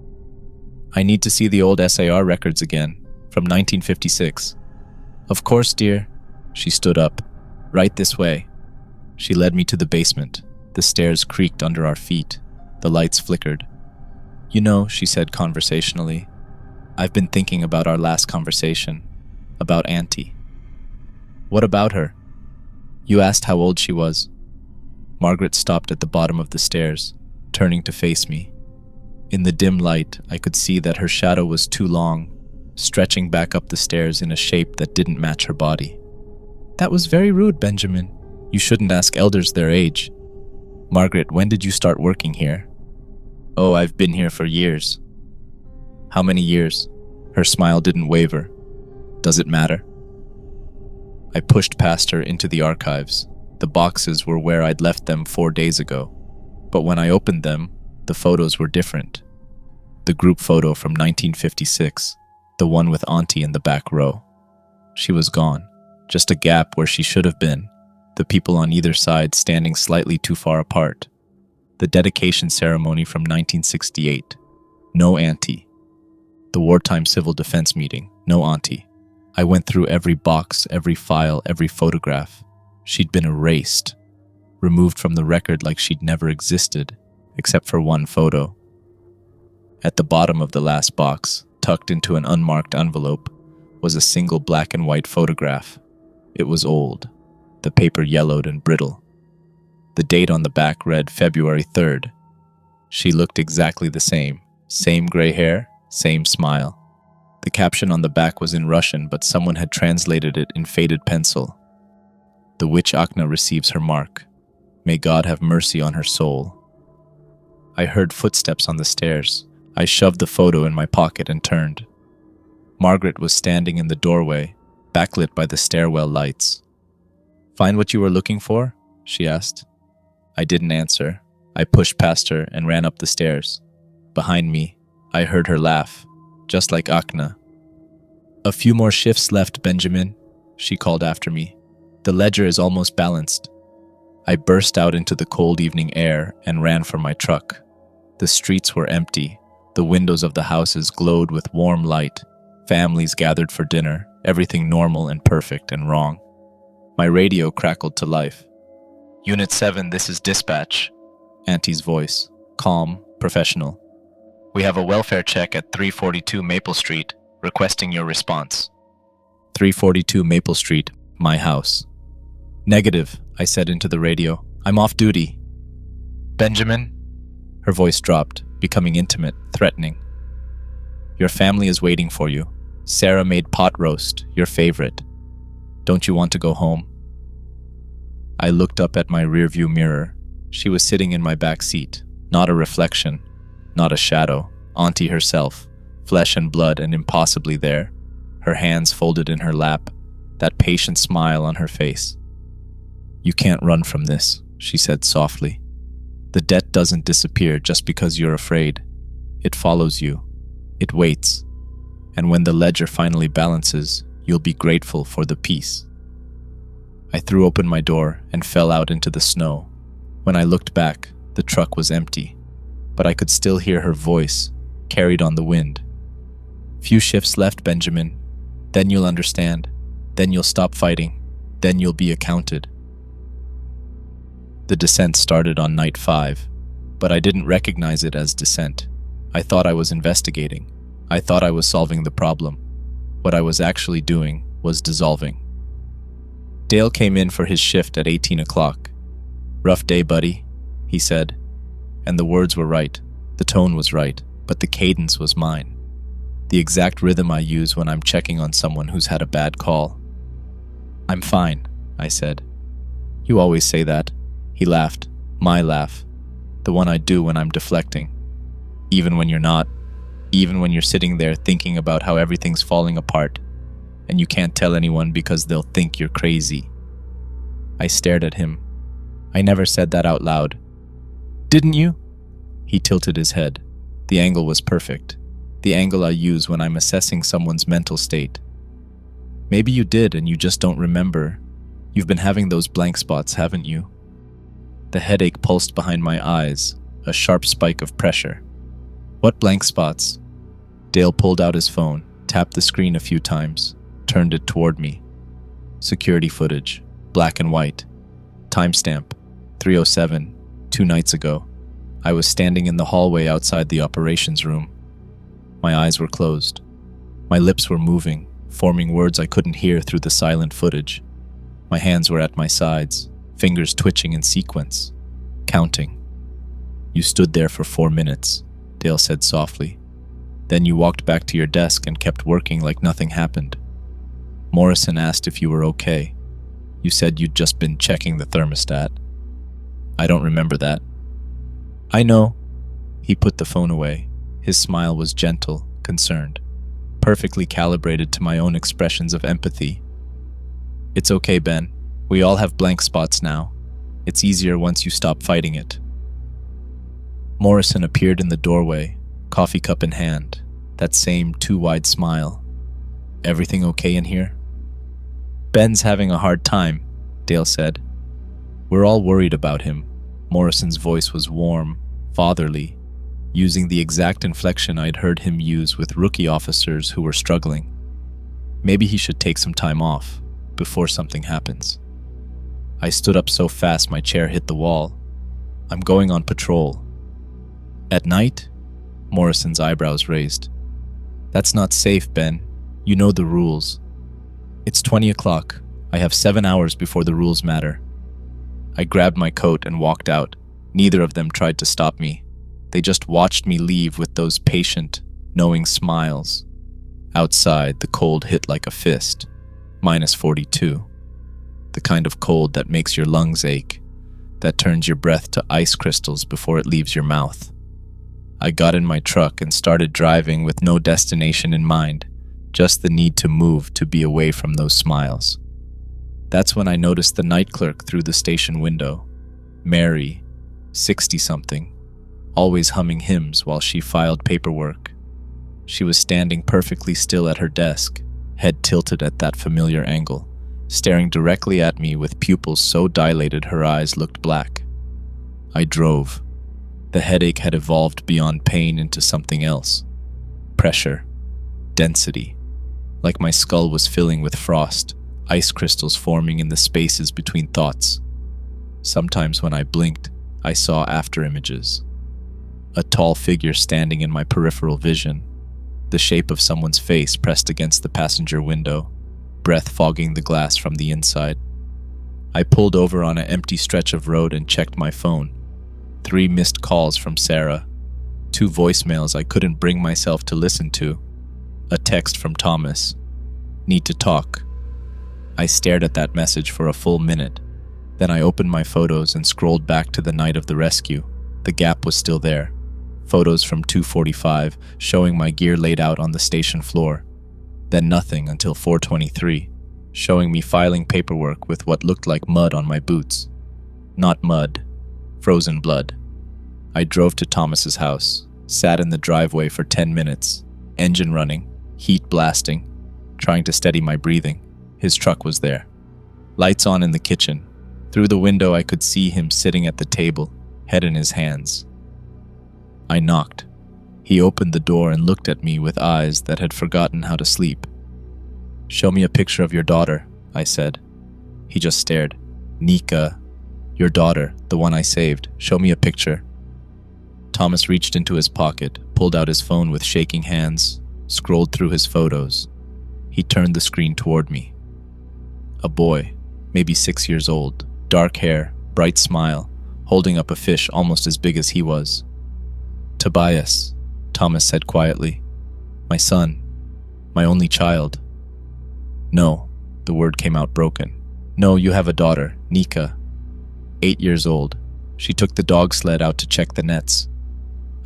I need to see the old SAR records again, from 1956. Of course, dear." She stood up. "Right this way." She led me to the basement. The stairs creaked under our feet. The lights flickered. "You know," she said conversationally, "I've been thinking about our last conversation. About Auntie." "What about her?" "You asked how old she was." Margaret stopped at the bottom of the stairs, turning to face me. In the dim light, I could see that her shadow was too long, stretching back up the stairs in a shape that didn't match her body. "That was very rude, Benjamin. You shouldn't ask elders their age." "Margaret, when did you start working here?" "Oh, I've been here for years." "How many years?" Her smile didn't waver. "Does it matter?" I pushed past her into the archives. The boxes were where I'd left them 4 days ago. But when I opened them, the photos were different. The group photo from 1956, the one with Auntie in the back row. She was gone, just a gap where she should have been, the people on either side standing slightly too far apart. The dedication ceremony from 1968, no Auntie. The wartime civil defense meeting, no Auntie. I went through every box, every file, every photograph. She'd been erased, removed from the record like she'd never existed, except for one photo. At the bottom of the last box, tucked into an unmarked envelope, was a single black and white photograph. It was old, the paper yellowed and brittle. The date on the back read February 3rd. She looked exactly the same gray hair, same smile. The caption on the back was in Russian, but someone had translated it in faded pencil. "The witch Akna receives her mark. May God have mercy on her soul." I heard footsteps on the stairs. I shoved the photo in my pocket and turned. Margaret was standing in the doorway, backlit by the stairwell lights. "Find what you were looking for?" she asked. I didn't answer. I pushed past her and ran up the stairs. Behind me, I heard her laugh, just like Akna. "A few more shifts left, Benjamin," she called after me. "The ledger is almost balanced." I burst out into the cold evening air and ran for my truck. The streets were empty. The windows of the houses glowed with warm light. Families gathered for dinner, everything normal and perfect and wrong. My radio crackled to life. "Unit 7, this is dispatch." Auntie's voice, calm, professional. "We have a welfare check at 342 Maple Street, requesting your response." 342 Maple Street, my house. "Negative," I said into the radio. "I'm off duty." "Benjamin?" Her voice dropped, becoming intimate, threatening. "Your family is waiting for you. Sarah made pot roast, your favorite. Don't you want to go home?" I looked up at my rearview mirror. She was sitting in my back seat, not a reflection, not a shadow, Auntie herself, flesh and blood and impossibly there, her hands folded in her lap, that patient smile on her face. "You can't run from this," she said softly. "The debt doesn't disappear just because you're afraid. It follows you. It waits. And when the ledger finally balances, you'll be grateful for the peace." I threw open my door and fell out into the snow. When I looked back, the truck was empty, but I could still hear her voice, carried on the wind. "Few shifts left, Benjamin. Then you'll understand. Then you'll stop fighting. Then you'll be accounted." The descent started on night 5, but I didn't recognize it as descent. I thought I was investigating. I thought I was solving the problem. What I was actually doing was dissolving. Dale came in for his shift at 18 o'clock. "Rough day, buddy," he said. And the words were right, the tone was right, but the cadence was mine. The exact rhythm I use when I'm checking on someone who's had a bad call. "I'm fine," I said. "You always say that." He laughed, my laugh, the one I do when I'm deflecting. Even when you're not, even when you're sitting there thinking about how everything's falling apart, and you can't tell anyone because they'll think you're crazy. I stared at him. I never said that out loud. "Didn't you?" He tilted his head. The angle was perfect. The angle I use when I'm assessing someone's mental state. "Maybe you did and you just don't remember. You've been having those blank spots, haven't you?" The headache pulsed behind my eyes, a sharp spike of pressure. "What blank spots?" Dale pulled out his phone, tapped the screen a few times, turned it toward me. Security footage, black and white. Timestamp, 3:07, 2 nights ago. I was standing in the hallway outside the operations room. My eyes were closed. My lips were moving, forming words I couldn't hear through the silent footage. My hands were at my sides, fingers twitching in sequence, counting. "You stood there for 4 minutes, Dale said softly. "Then you walked back to your desk and kept working like nothing happened. Morrison asked if you were okay. You said you'd just been checking the thermostat." "I don't remember that." "I know." He put the phone away. His smile was gentle, concerned, perfectly calibrated to my own expressions of empathy. "It's okay, Ben. We all have blank spots now. It's easier once you stop fighting it." Morrison appeared in the doorway, coffee cup in hand, that same too-wide smile. "Everything okay in here?" "Ben's having a hard time," Dale said. "We're all worried about him." Morrison's voice was warm, fatherly, using the exact inflection I'd heard him use with rookie officers who were struggling. "Maybe he should take some time off, before something happens." I stood up so fast my chair hit the wall. "I'm going on patrol." "At night?" Morrison's eyebrows raised. "That's not safe, Ben. You know the rules." "It's 20 o'clock. I have 7 hours before the rules matter." I grabbed my coat and walked out. Neither of them tried to stop me. They just watched me leave with those patient, knowing smiles. Outside, the cold hit like a fist. -42. The kind of cold that makes your lungs ache, that turns your breath to ice crystals before it leaves your mouth. I got in my truck and started driving with no destination in mind, just the need to move to be away from those smiles. That's when I noticed the night clerk through the station window. Mary, 60-something, always humming hymns while she filed paperwork. She was standing perfectly still at her desk, head tilted at that familiar angle, staring directly at me with pupils so dilated her eyes looked black. I drove. The headache had evolved beyond pain into something else. Pressure. Density. Like my skull was filling with frost, ice crystals forming in the spaces between thoughts. Sometimes when I blinked, I saw after images. A tall figure standing in my peripheral vision, the shape of someone's face pressed against the passenger window, breath fogging the glass from the inside. I pulled over on an empty stretch of road and checked my phone. 3 missed calls from Sarah, 2 voicemails I couldn't bring myself to listen to, a text from Thomas. Need to talk. I stared at that message for a full minute. Then I opened my photos and scrolled back to the night of the rescue. The gap was still there. Photos from 2:45 showing my gear laid out on the station floor. Then nothing until 4:23, showing me filing paperwork with what looked like mud on my boots. Not mud, frozen blood. I drove to Thomas's house, sat in the driveway for 10 minutes, engine running, heat blasting, trying to steady my breathing. His truck was there. Lights on in the kitchen. Through the window I could see him sitting at the table, head in his hands. I knocked. He opened the door and looked at me with eyes that had forgotten how to sleep. "Show me a picture of your daughter," I said. He just stared. "Nika, your daughter, the one I saved. Show me a picture." Thomas reached into his pocket, pulled out his phone with shaking hands, scrolled through his photos. He turned the screen toward me. A boy, maybe 6 years old, dark hair, bright smile, holding up a fish almost as big as he was. "Tobias," Thomas said quietly. "My son. My only child." "No," the word came out broken. "No, you have a daughter, Nika. 8 years old. She took the dog sled out to check the nets.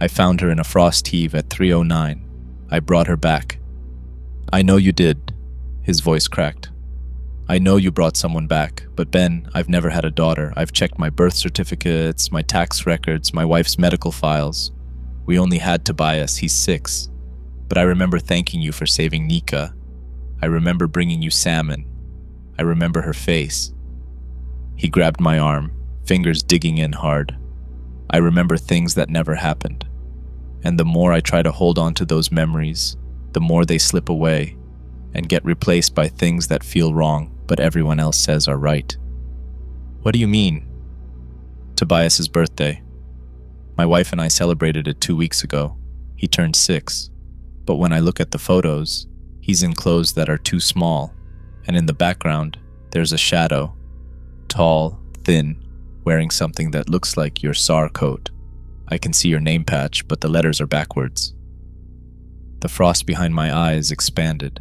I found her in a frost heave at 3:09. I brought her back." "I know you did." His voice cracked. "I know you brought someone back, but Ben, I've never had a daughter. I've checked my birth certificates, my tax records, my wife's medical files. We only had Tobias, he's 6. But I remember thanking you for saving Nika. I remember bringing you salmon. I remember her face." He grabbed my arm, fingers digging in hard. I remember things that never happened. And the more I try to hold on to those memories, the more they slip away and get replaced by things that feel wrong but everyone else says are right. "What do you mean?" "Tobias's birthday. My wife and I celebrated it 2 weeks ago. He turned 6. But when I look at the photos, he's in clothes that are too small, and in the background, there's a shadow. Tall, thin, wearing something that looks like your SAR coat. I can see your name patch, but the letters are backwards." The frost behind my eyes expanded.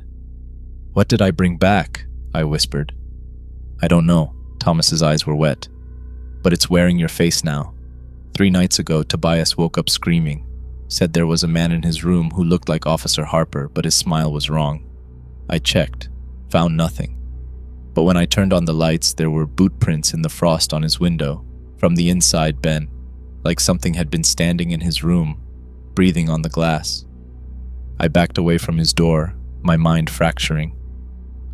"What did I bring back?" I whispered. "I don't know." Thomas's eyes were wet. "But it's wearing your face now. 3 nights ago, Tobias woke up screaming. Said there was a man in his room who looked like Officer Harper, but his smile was wrong. I checked, found nothing. But when I turned on the lights, there were boot prints in the frost on his window, from the inside Ben, like something had been standing in his room, breathing on the glass. I backed away from his door, my mind fracturing.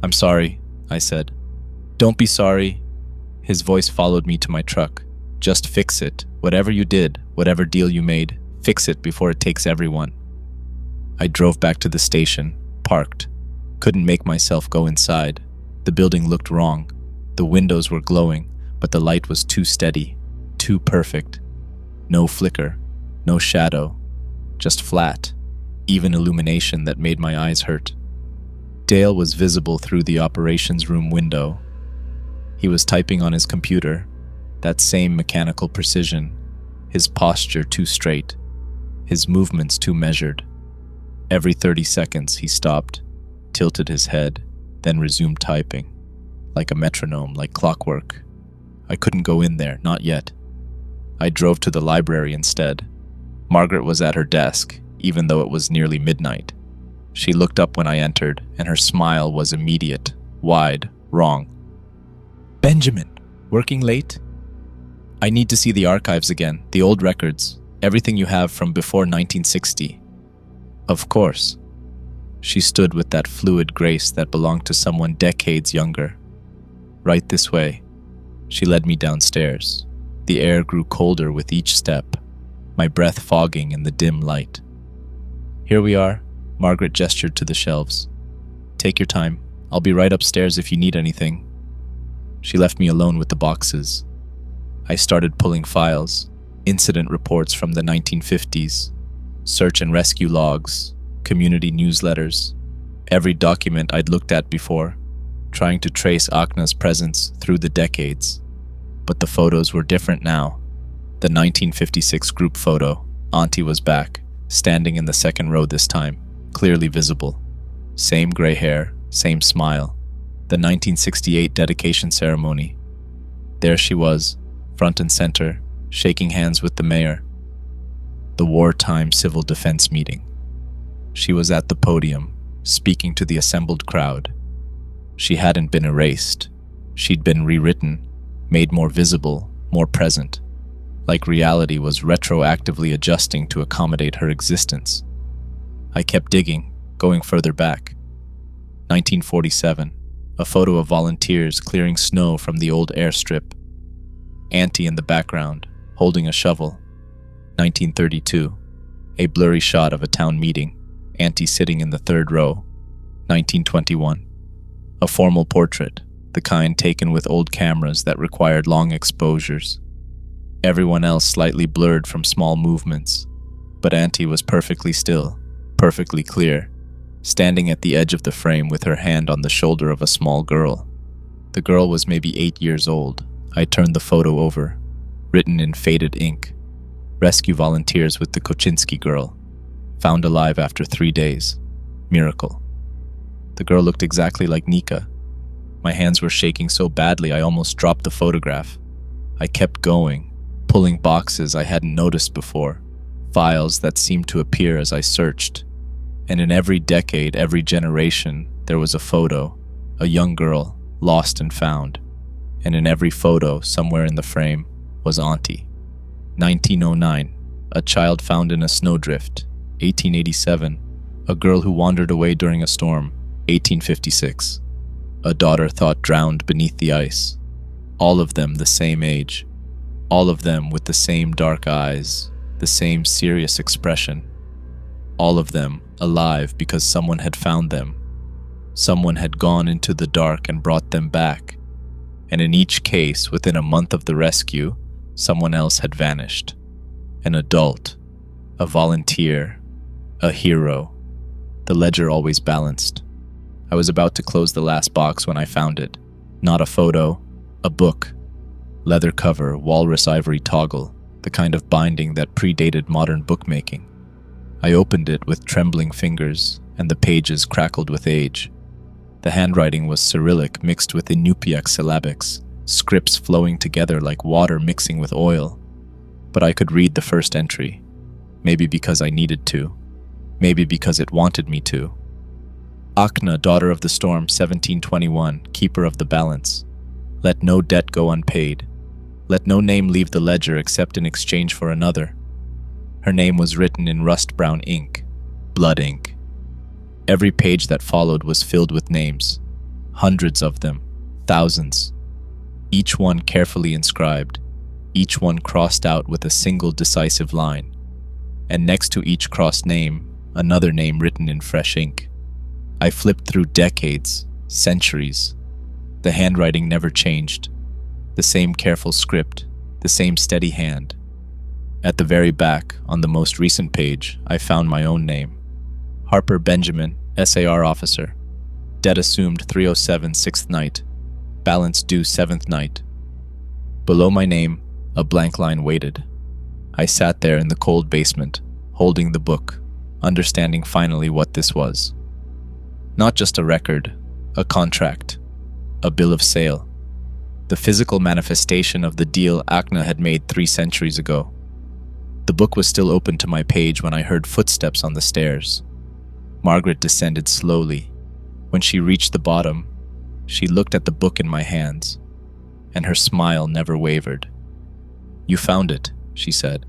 "I'm sorry," I said. "Don't be sorry." His voice followed me to my truck. "Just fix it. Whatever you did, whatever deal you made, fix it before it takes everyone." I drove back to the station, parked. Couldn't make myself go inside. The building looked wrong. The windows were glowing, but the light was too steady, too perfect. No flicker, no shadow, just flat, even illumination that made my eyes hurt. Dale was visible through the operations room window. He was typing on his computer, that same mechanical precision, his posture too straight, his movements too measured. Every 30 seconds he stopped, tilted his head, then resumed typing, like a metronome, like clockwork. I couldn't go in there, not yet. I drove to the library instead. Margaret was at her desk, even though it was nearly midnight. She looked up when I entered, and her smile was immediate, wide, wrong. "Benjamin, working late? I need to see the archives again, the old records, everything you have from before 1960. "Of course." She stood with that fluid grace that belonged to someone decades younger. Right this way. She led me downstairs. The air grew colder with each step, my breath fogging in the dim light. Here we are, Margaret gestured to the shelves. Take your time. I'll be right upstairs if you need anything. She left me alone with the boxes. I started pulling files, incident reports from the 1950s, search and rescue logs, community newsletters, every document I'd looked at before, trying to trace Akna's presence through the decades. But the photos were different now. The 1956 group photo, Auntie was back, standing in the second row this time, clearly visible. Same gray hair, same smile. The 1968 dedication ceremony. There she was, front and center, shaking hands with the mayor. The wartime civil defense meeting. She was at the podium, speaking to the assembled crowd. She hadn't been erased. She'd been rewritten, made more visible, more present, like reality was retroactively adjusting to accommodate her existence. I kept digging, going further back. 1947, a photo of volunteers clearing snow from the old airstrip. Auntie in the background, holding a shovel. 1932, a blurry shot of a town meeting, Auntie sitting in the third row. 1921, a formal portrait, the kind taken with old cameras that required long exposures. Everyone else slightly blurred from small movements, but Auntie was perfectly still, perfectly clear, standing at the edge of the frame with her hand on the shoulder of a small girl. The girl was maybe 8 years old. I turned the photo over, written in faded ink. Rescue volunteers with the Kochinsky girl. Found alive after 3 days. Miracle. The girl looked exactly like Nika. My hands were shaking so badly I almost dropped the photograph. I kept going, pulling boxes I hadn't noticed before, files that seemed to appear as I searched. And in every decade, every generation, there was a photo, a young girl, lost and found. And in every photo, somewhere in the frame, was Auntie. 1909, a child found in a snowdrift. 1887, a girl who wandered away during a storm. 1856, a daughter thought drowned beneath the ice. All of them the same age. All of them with the same dark eyes, the same serious expression. All of them alive because someone had found them. Someone had gone into the dark and brought them back. And in each case, within a month of the rescue, someone else had vanished. An adult, a volunteer, a hero. The ledger always balanced. I was about to close the last box when I found it. Not a photo, a book. Leather cover, walrus ivory toggle, the kind of binding that predated modern bookmaking. I opened it with trembling fingers, and the pages crackled with age. The handwriting was Cyrillic mixed with Inupiaq syllabics, scripts flowing together like water mixing with oil. But I could read the first entry. Maybe because I needed to. Maybe because it wanted me to. Akna, daughter of the storm, 1721, keeper of the balance. Let no debt go unpaid. Let no name leave the ledger except in exchange for another. Her name was written in rust-brown ink, blood ink. Every page that followed was filled with names, hundreds of them, thousands. Each one carefully inscribed, each one crossed out with a single decisive line. And next to each crossed name, another name written in fresh ink. I flipped through decades, centuries. The handwriting never changed. The same careful script, the same steady hand. At the very back, on the most recent page, I found my own name. Harper Benjamin, SAR officer. Debt assumed 307 6th night. Balance due 7th night. Below my name, a blank line waited. I sat there in the cold basement, holding the book, understanding finally what this was. Not just a record, a contract, a bill of sale. The physical manifestation of the deal Akna had made 3 centuries ago. The book was still open to my page when I heard footsteps on the stairs. Margaret descended slowly. When she reached the bottom, she looked at the book in my hands, and her smile never wavered. "You found it," she said.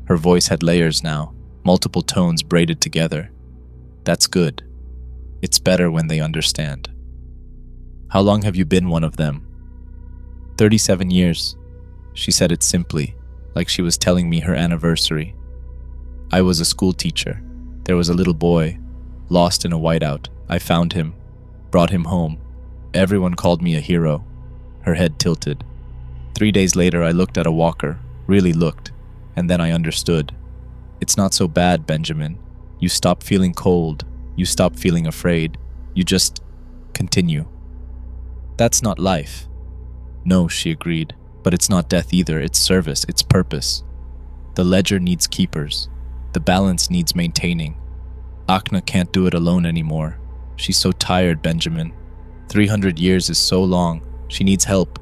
Her voice had layers now, multiple tones braided together. "That's good. It's better when they understand." "How long have you been one of them?" 37 years. She said it simply, like she was telling me her anniversary. I was a school teacher. There was a little boy, lost in a whiteout. I found him, brought him home. Everyone called me a hero. Her head tilted. 3 days later, I looked at a walker, really looked, and then I understood. It's not so bad, Benjamin. You stop feeling cold. You stop feeling afraid. You just continue. That's not life. No, she agreed, but it's not death either. It's service, it's purpose. The ledger needs keepers. The balance needs maintaining. Akna can't do it alone anymore. She's so tired, Benjamin. 300 years is so long. She needs help.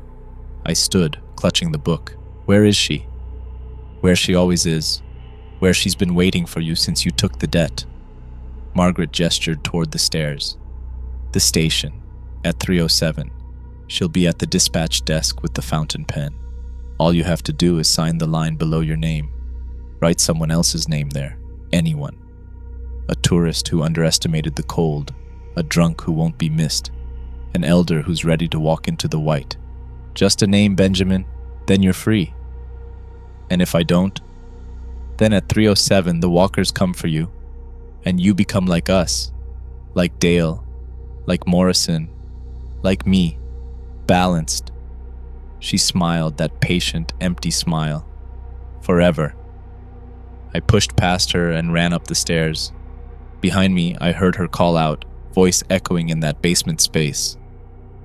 I stood, clutching the book. Where is she? Where she always is. Where she's been waiting for you since you took the debt. Margaret gestured toward the stairs. The station, at 3:07. She'll be at the dispatch desk with the fountain pen. All you have to do is sign the line below your name. Write someone else's name there. Anyone. A tourist who underestimated the cold. A drunk who won't be missed. An elder who's ready to walk into the white. Just a name, Benjamin. Then you're free. And if I don't? Then at 3:07 the walkers come for you. And you become like us. Like Dale. Like Morrison. Like me. Balanced. She smiled, that patient, empty smile. Forever. I pushed past her and ran up the stairs. Behind me, I heard her call out, voice echoing in that basement space.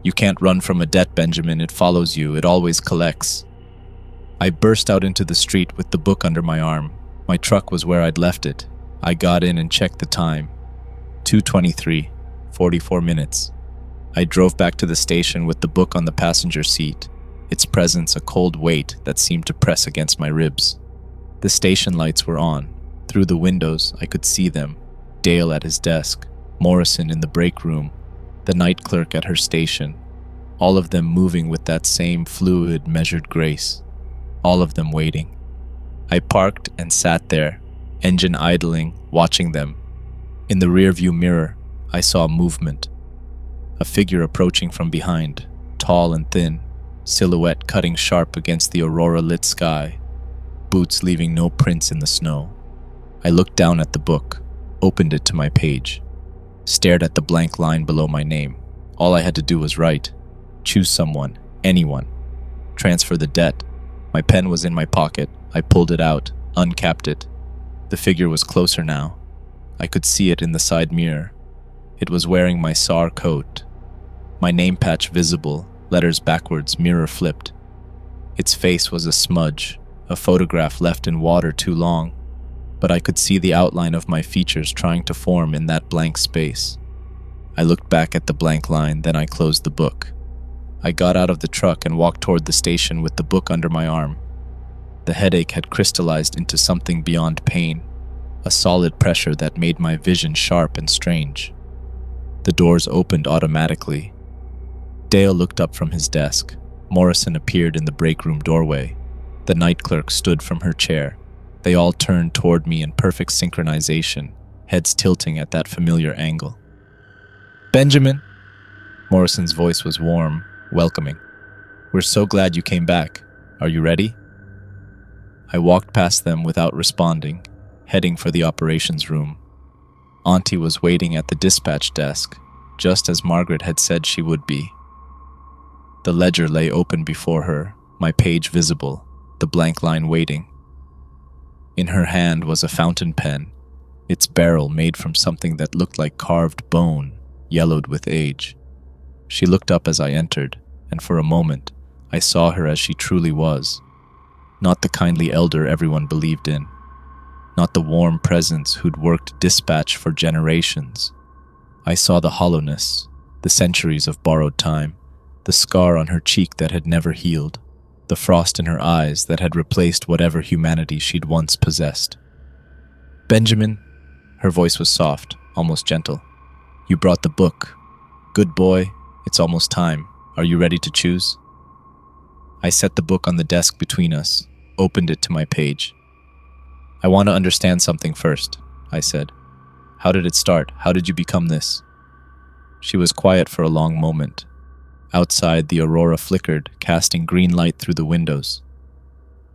You can't run from a debt, Benjamin. It follows you. It always collects. I burst out into the street with the book under my arm. My truck was where I'd left it. I got in and checked the time. 2:23, 44 minutes. I drove back to the station with the book on the passenger seat, its presence a cold weight that seemed to press against my ribs. The station lights were on. Through the windows, I could see them. Dale at his desk, Morrison in the break room, the night clerk at her station, all of them moving with that same fluid, measured grace. All of them waiting. I parked and sat there, engine idling, watching them. In the rearview mirror, I saw movement. A figure approaching from behind, tall and thin, silhouette cutting sharp against the aurora-lit sky, boots leaving no prints in the snow. I looked down at the book, opened it to my page, stared at the blank line below my name. All I had to do was write. Choose someone, anyone. Transfer the debt. My pen was in my pocket. I pulled it out, uncapped it. The figure was closer now. I could see it in the side mirror. It was wearing my SAR coat. My name patch visible, letters backwards, mirror flipped. Its face was a smudge, a photograph left in water too long, but I could see the outline of my features trying to form in that blank space. I looked back at the blank line, then I closed the book. I got out of the truck and walked toward the station with the book under my arm. The headache had crystallized into something beyond pain, a solid pressure that made my vision sharp and strange. The doors opened automatically. Dale looked up from his desk. Morrison appeared in the break room doorway. The night clerk stood from her chair. They all turned toward me in perfect synchronization, heads tilting at that familiar angle. Benjamin! Morrison's voice was warm, welcoming. We're so glad you came back. Are you ready? I walked past them without responding, heading for the operations room. Auntie was waiting at the dispatch desk, just as Margaret had said she would be. The ledger lay open before her, my page visible, the blank line waiting. In her hand was a fountain pen, its barrel made from something that looked like carved bone, yellowed with age. She looked up as I entered, and for a moment, I saw her as she truly was. Not the kindly elder everyone believed in. Not the warm presence who'd worked dispatch for generations. I saw the hollowness, the centuries of borrowed time, the scar on her cheek that had never healed, the frost in her eyes that had replaced whatever humanity she'd once possessed. Benjamin, her voice was soft, almost gentle. You brought the book. Good boy, it's almost time. Are you ready to choose? I set the book on the desk between us, opened it to my page. I want to understand something first, I said. How did it start? How did you become this? She was quiet for a long moment. Outside, the aurora flickered, casting green light through the windows.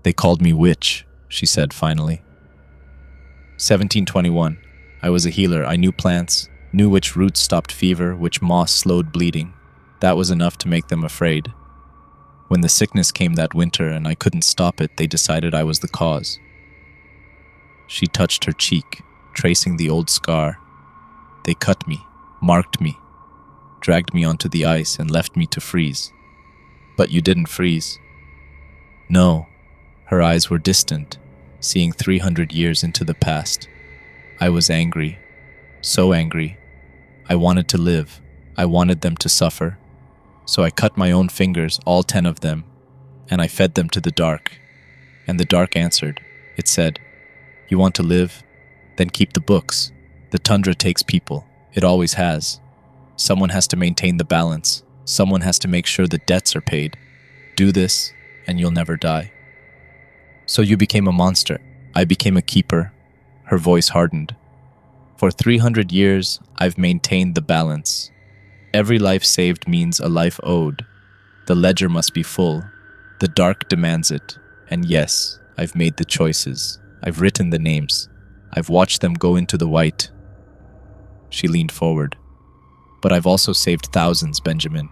"They called me witch," she said finally. 1721. I was a healer. I knew plants, knew which roots stopped fever, which moss slowed bleeding. That was enough to make them afraid. When the sickness came that winter and I couldn't stop it, they decided I was the cause. She touched her cheek, tracing the old scar. They cut me, marked me, dragged me onto the ice and left me to freeze. But you didn't freeze. No. Her eyes were distant, seeing 300 years into the past. I was angry, so angry. I wanted to live. I wanted them to suffer. So I cut my own fingers, all 10 of them, and I fed them to the dark. And the dark answered. It said, "You want to live? Then keep the books. The tundra takes people. It always has. Someone has to maintain the balance. Someone has to make sure the debts are paid. Do this, and you'll never die." So you became a monster. I became a keeper. Her voice hardened. For 300 years, I've maintained the balance. Every life saved means a life owed. The ledger must be full. The dark demands it. And yes, I've made the choices. I've written the names. I've watched them go into the white. She leaned forward. But I've also saved thousands, Benjamin.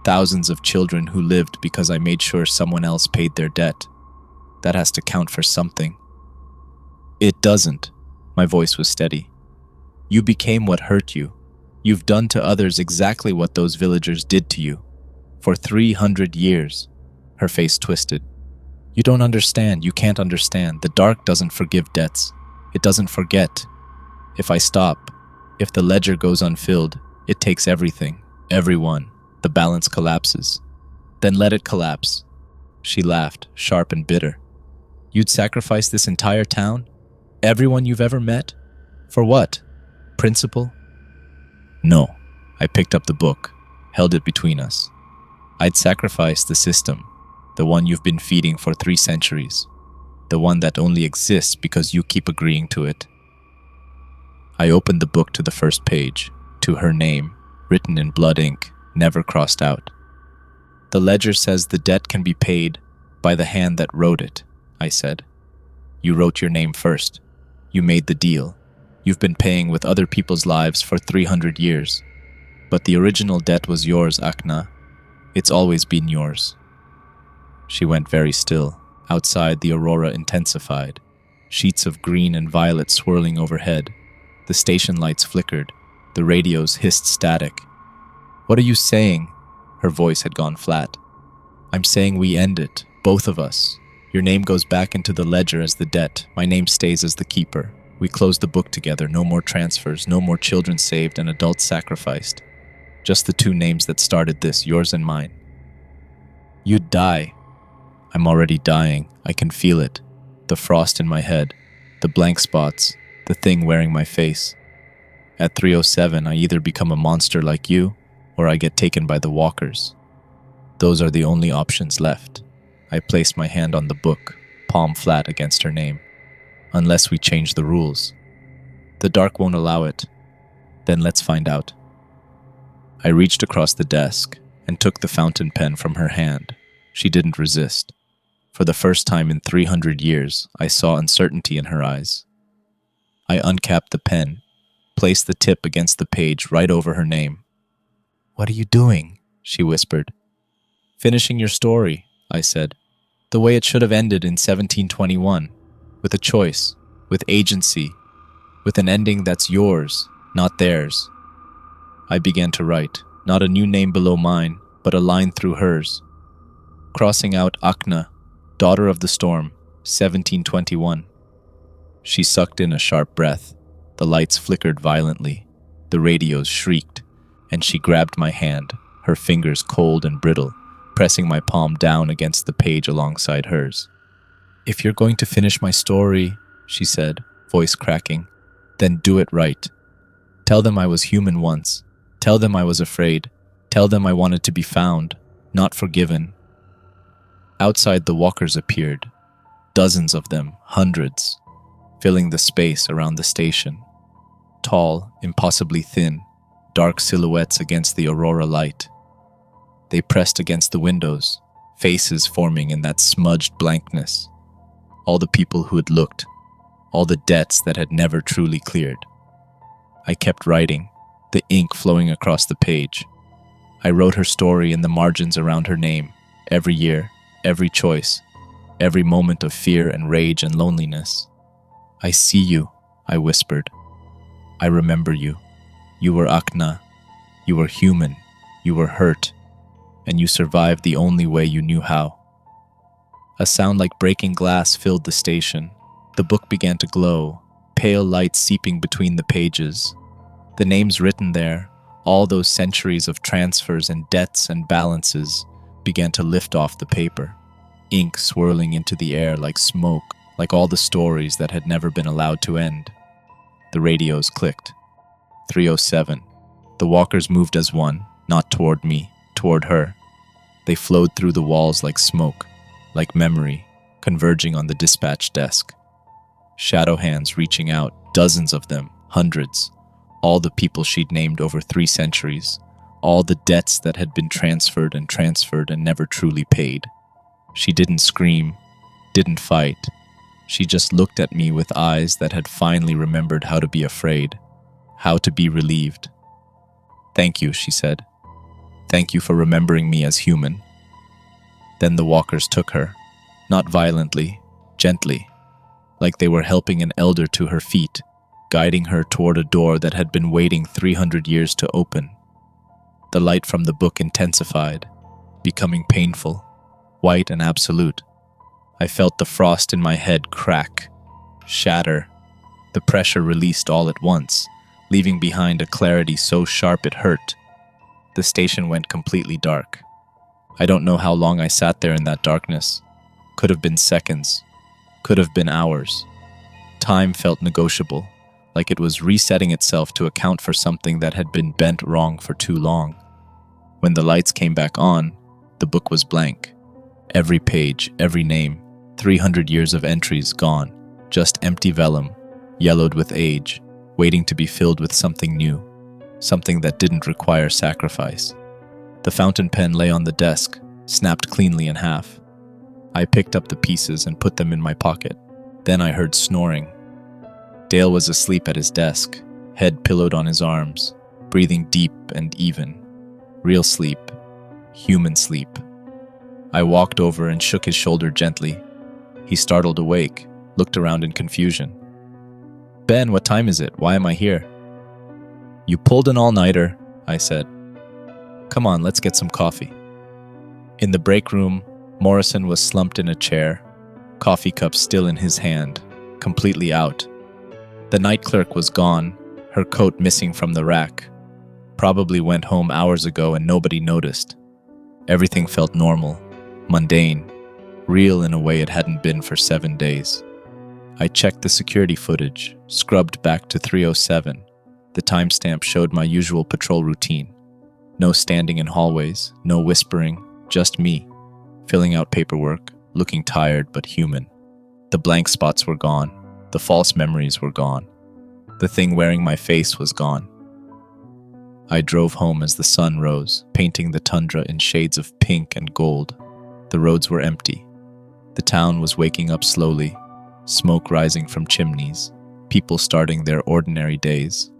Thousands of children who lived because I made sure someone else paid their debt. That has to count for something. It doesn't. My voice was steady. You became what hurt you. You've done to others exactly what those villagers did to you. For 300 years. Her face twisted. You don't understand. You can't understand. The dark doesn't forgive debts. It doesn't forget. If I stop, if the ledger goes unfilled, it takes everything, everyone. The balance collapses. Then let it collapse. She laughed, sharp and bitter. You'd sacrifice this entire town? Everyone you've ever met? For what? Principle? No. I picked up the book, held it between us. I'd sacrifice the system, the one you've been feeding for 3 centuries, the one that only exists because you keep agreeing to it. I opened the book to the first page, to her name, written in blood ink, never crossed out. The ledger says the debt can be paid by the hand that wrote it, I said. You wrote your name first. You made the deal. You've been paying with other people's lives for 300 years. But the original debt was yours, Akna. It's always been yours. She went very still. Outside, the aurora intensified. Sheets of green and violet swirling overhead. The station lights flickered. The radios hissed static. What are you saying? Her voice had gone flat. I'm saying we end it, both of us. Your name goes back into the ledger as the debt. My name stays as the keeper. We close the book together. No more transfers, no more children saved and adults sacrificed. Just the 2 names that started this, yours and mine. You'd die. I'm already dying. I can feel it. The frost in my head, the blank spots, the thing wearing my face. At 3:07, I either become a monster like you, or I get taken by the walkers. Those are the only options left. I placed my hand on the book, palm flat against her name. Unless we change the rules. The dark won't allow it. Then let's find out. I reached across the desk and took the fountain pen from her hand. She didn't resist. For the first time in 300 years, I saw uncertainty in her eyes. I uncapped the pen, placed the tip against the page right over her name. What are you doing? She whispered. Finishing your story, I said. The way it should have ended in 1721. With a choice, with agency, with an ending that's yours, not theirs. I began to write, not a new name below mine, but a line through hers. Crossing out Akna, daughter of the storm, 1721. She sucked in a sharp breath. The lights flickered violently. The radios shrieked, and she grabbed my hand, her fingers cold and brittle, pressing my palm down against the page alongside hers. If you're going to finish my story, she said, voice cracking, then do it right. Tell them I was human once. Tell them I was afraid. Tell them I wanted to be found, not forgiven. Outside, the walkers appeared. Dozens of them, hundreds, filling the space around the station. Tall, impossibly thin, dark silhouettes against the aurora light. They pressed against the windows, faces forming in that smudged blankness. All the people who had looked, all the debts that had never truly cleared. I kept writing, the ink flowing across the page. I wrote her story in the margins around her name, every year, every choice, every moment of fear and rage and loneliness. I see you, I whispered. I remember you. You were Akna. You were human. You were hurt. And you survived the only way you knew how. A sound like breaking glass filled the station. The book began to glow, pale light seeping between the pages. The names written there, all those centuries of transfers and debts and balances, began to lift off the paper. Ink swirling into the air like smoke, like all the stories that had never been allowed to end. The radios clicked. 307. The walkers moved as one, not toward me, toward her. They flowed through the walls like smoke, like memory, converging on the dispatch desk. Shadow hands reaching out, dozens of them, hundreds. All the people she'd named over 3 centuries. All the debts that had been transferred and never truly paid. She didn't scream, didn't fight. She just looked at me with eyes that had finally remembered how to be afraid, how to be relieved. "Thank you," she said. "Thank you for remembering me as human." Then the walkers took her, not violently, gently, like they were helping an elder to her feet, guiding her toward a door that had been waiting 300 years to open. The light from the book intensified, becoming painful, white and absolute. I felt the frost in my head crack, shatter. The pressure released all at once, leaving behind a clarity so sharp it hurt. The station went completely dark. I don't know how long I sat there in that darkness. Could have been seconds. Could have been hours. Time felt negotiable, like it was resetting itself to account for something that had been bent wrong for too long. When the lights came back on, the book was blank. Every page, every name, 300 years of entries gone, just empty vellum, yellowed with age, waiting to be filled with something new, something that didn't require sacrifice. The fountain pen lay on the desk, snapped cleanly in half. I picked up the pieces and put them in my pocket. Then I heard snoring. Dale was asleep at his desk, head pillowed on his arms, breathing deep and even. Real sleep, human sleep. I walked over and shook his shoulder gently. He startled awake, looked around in confusion. "Ben, what time is it? Why am I here?" "You pulled an all-nighter," I said. "Come on, let's get some coffee." In the break room, Morrison was slumped in a chair, coffee cup still in his hand, completely out. The night clerk was gone, her coat missing from the rack. Probably went home hours ago and nobody noticed. Everything felt normal, mundane, real in a way it hadn't been for 7 days. I checked the security footage, scrubbed back to 307. The timestamp showed my usual patrol routine. No standing in hallways, no whispering, just me, filling out paperwork, looking tired but human. The blank spots were gone. The false memories were gone. The thing wearing my face was gone. I drove home as the sun rose, painting the tundra in shades of pink and gold. The roads were empty. The town was waking up slowly, smoke rising from chimneys, people starting their ordinary days.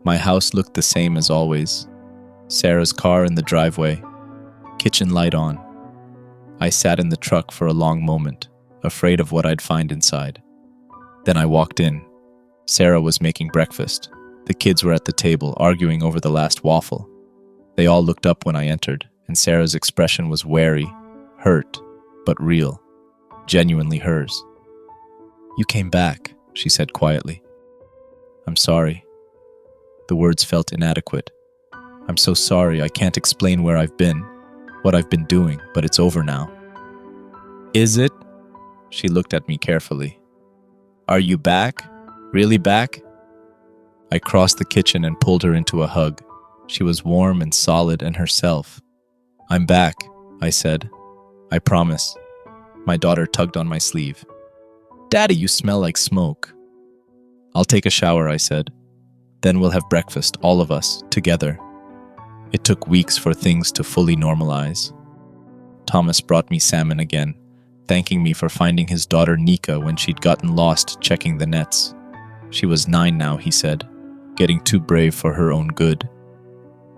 My house looked the same as always. Sarah's car in the driveway, kitchen light on. I sat in the truck for a long moment, afraid of what I'd find inside. Then I walked in. Sarah was making breakfast. The kids were at the table, arguing over the last waffle. They all looked up when I entered, and Sarah's expression was wary, hurt, but real, genuinely hers. "You came back," she said quietly. "I'm sorry." The words felt inadequate. "I'm so sorry, I can't explain where I've been, what I've been doing, but it's over now." "Is it?" She looked at me carefully. "Are you back? Really back?" I crossed the kitchen and pulled her into a hug. She was warm and solid and herself. "I'm back," I said. "I promise." My daughter tugged on my sleeve. "Daddy, you smell like smoke." "I'll take a shower," I said. "Then we'll have breakfast, all of us, together." It took weeks for things to fully normalize. Thomas brought me salmon again, thanking me for finding his daughter Nika when she'd gotten lost checking the nets. She was 9 now, he said, getting too brave for her own good.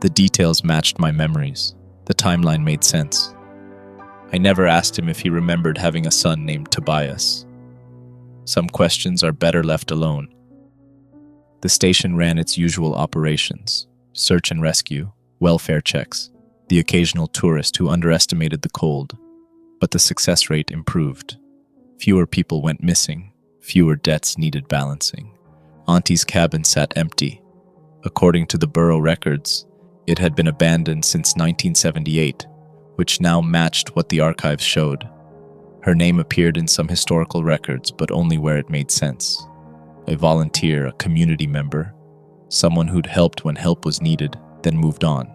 The details matched my memories. The timeline made sense. I never asked him if he remembered having a son named Tobias. Some questions are better left alone. The station ran its usual operations: search and rescue, welfare checks, the occasional tourist who underestimated the cold. But the success rate improved. Fewer people went missing, fewer debts needed balancing. Auntie's cabin sat empty. According to the borough records, it had been abandoned since 1978, which now matched what the archives showed. Her name appeared in some historical records, but only where it made sense. A volunteer, a community member, someone who'd helped when help was needed, then moved on.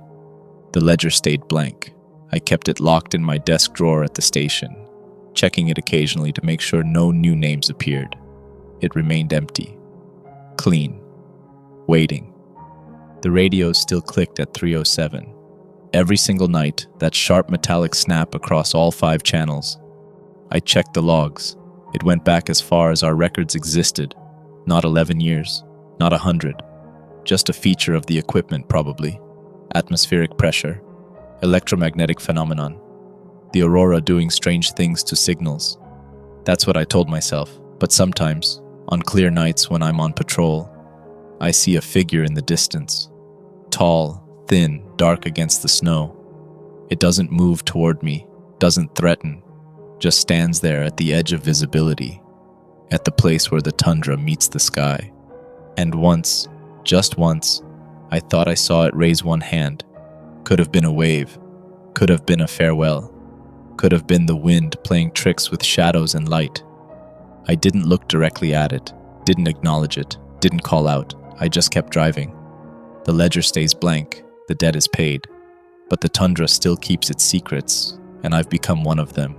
The ledger stayed blank. I kept it locked in my desk drawer at the station, checking it occasionally to make sure no new names appeared. It remained empty. Clean. Waiting. The radios still clicked at 3:07. Every single night, that sharp metallic snap across all 5 channels. I checked the logs. It went back as far as our records existed. Not 11 years, not 100. Just a feature of the equipment, probably. Atmospheric pressure. Electromagnetic phenomenon. The aurora doing strange things to signals. That's what I told myself. But sometimes, on clear nights when I'm on patrol, I see a figure in the distance. Tall, thin, dark against the snow. It doesn't move toward me, doesn't threaten, just stands there at the edge of visibility, at the place where the tundra meets the sky. And once, just once, I thought I saw it raise one hand. Could have been a wave, could have been a farewell, could have been the wind playing tricks with shadows and light. I didn't look directly at it, didn't acknowledge it, didn't call out. I just kept driving. The ledger stays blank, the debt is paid, but the tundra still keeps its secrets, and I've become one of them.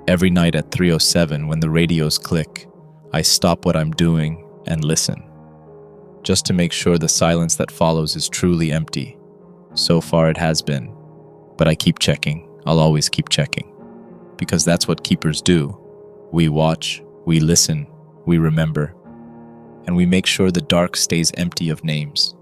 Every night at 3:07, when the radios click, I stop what I'm doing and listen, just to make sure the silence that follows is truly empty. So far it has been, but I keep checking. I'll always keep checking, because that's what keepers do. We watch, we listen, we remember, and we make sure the dark stays empty of names.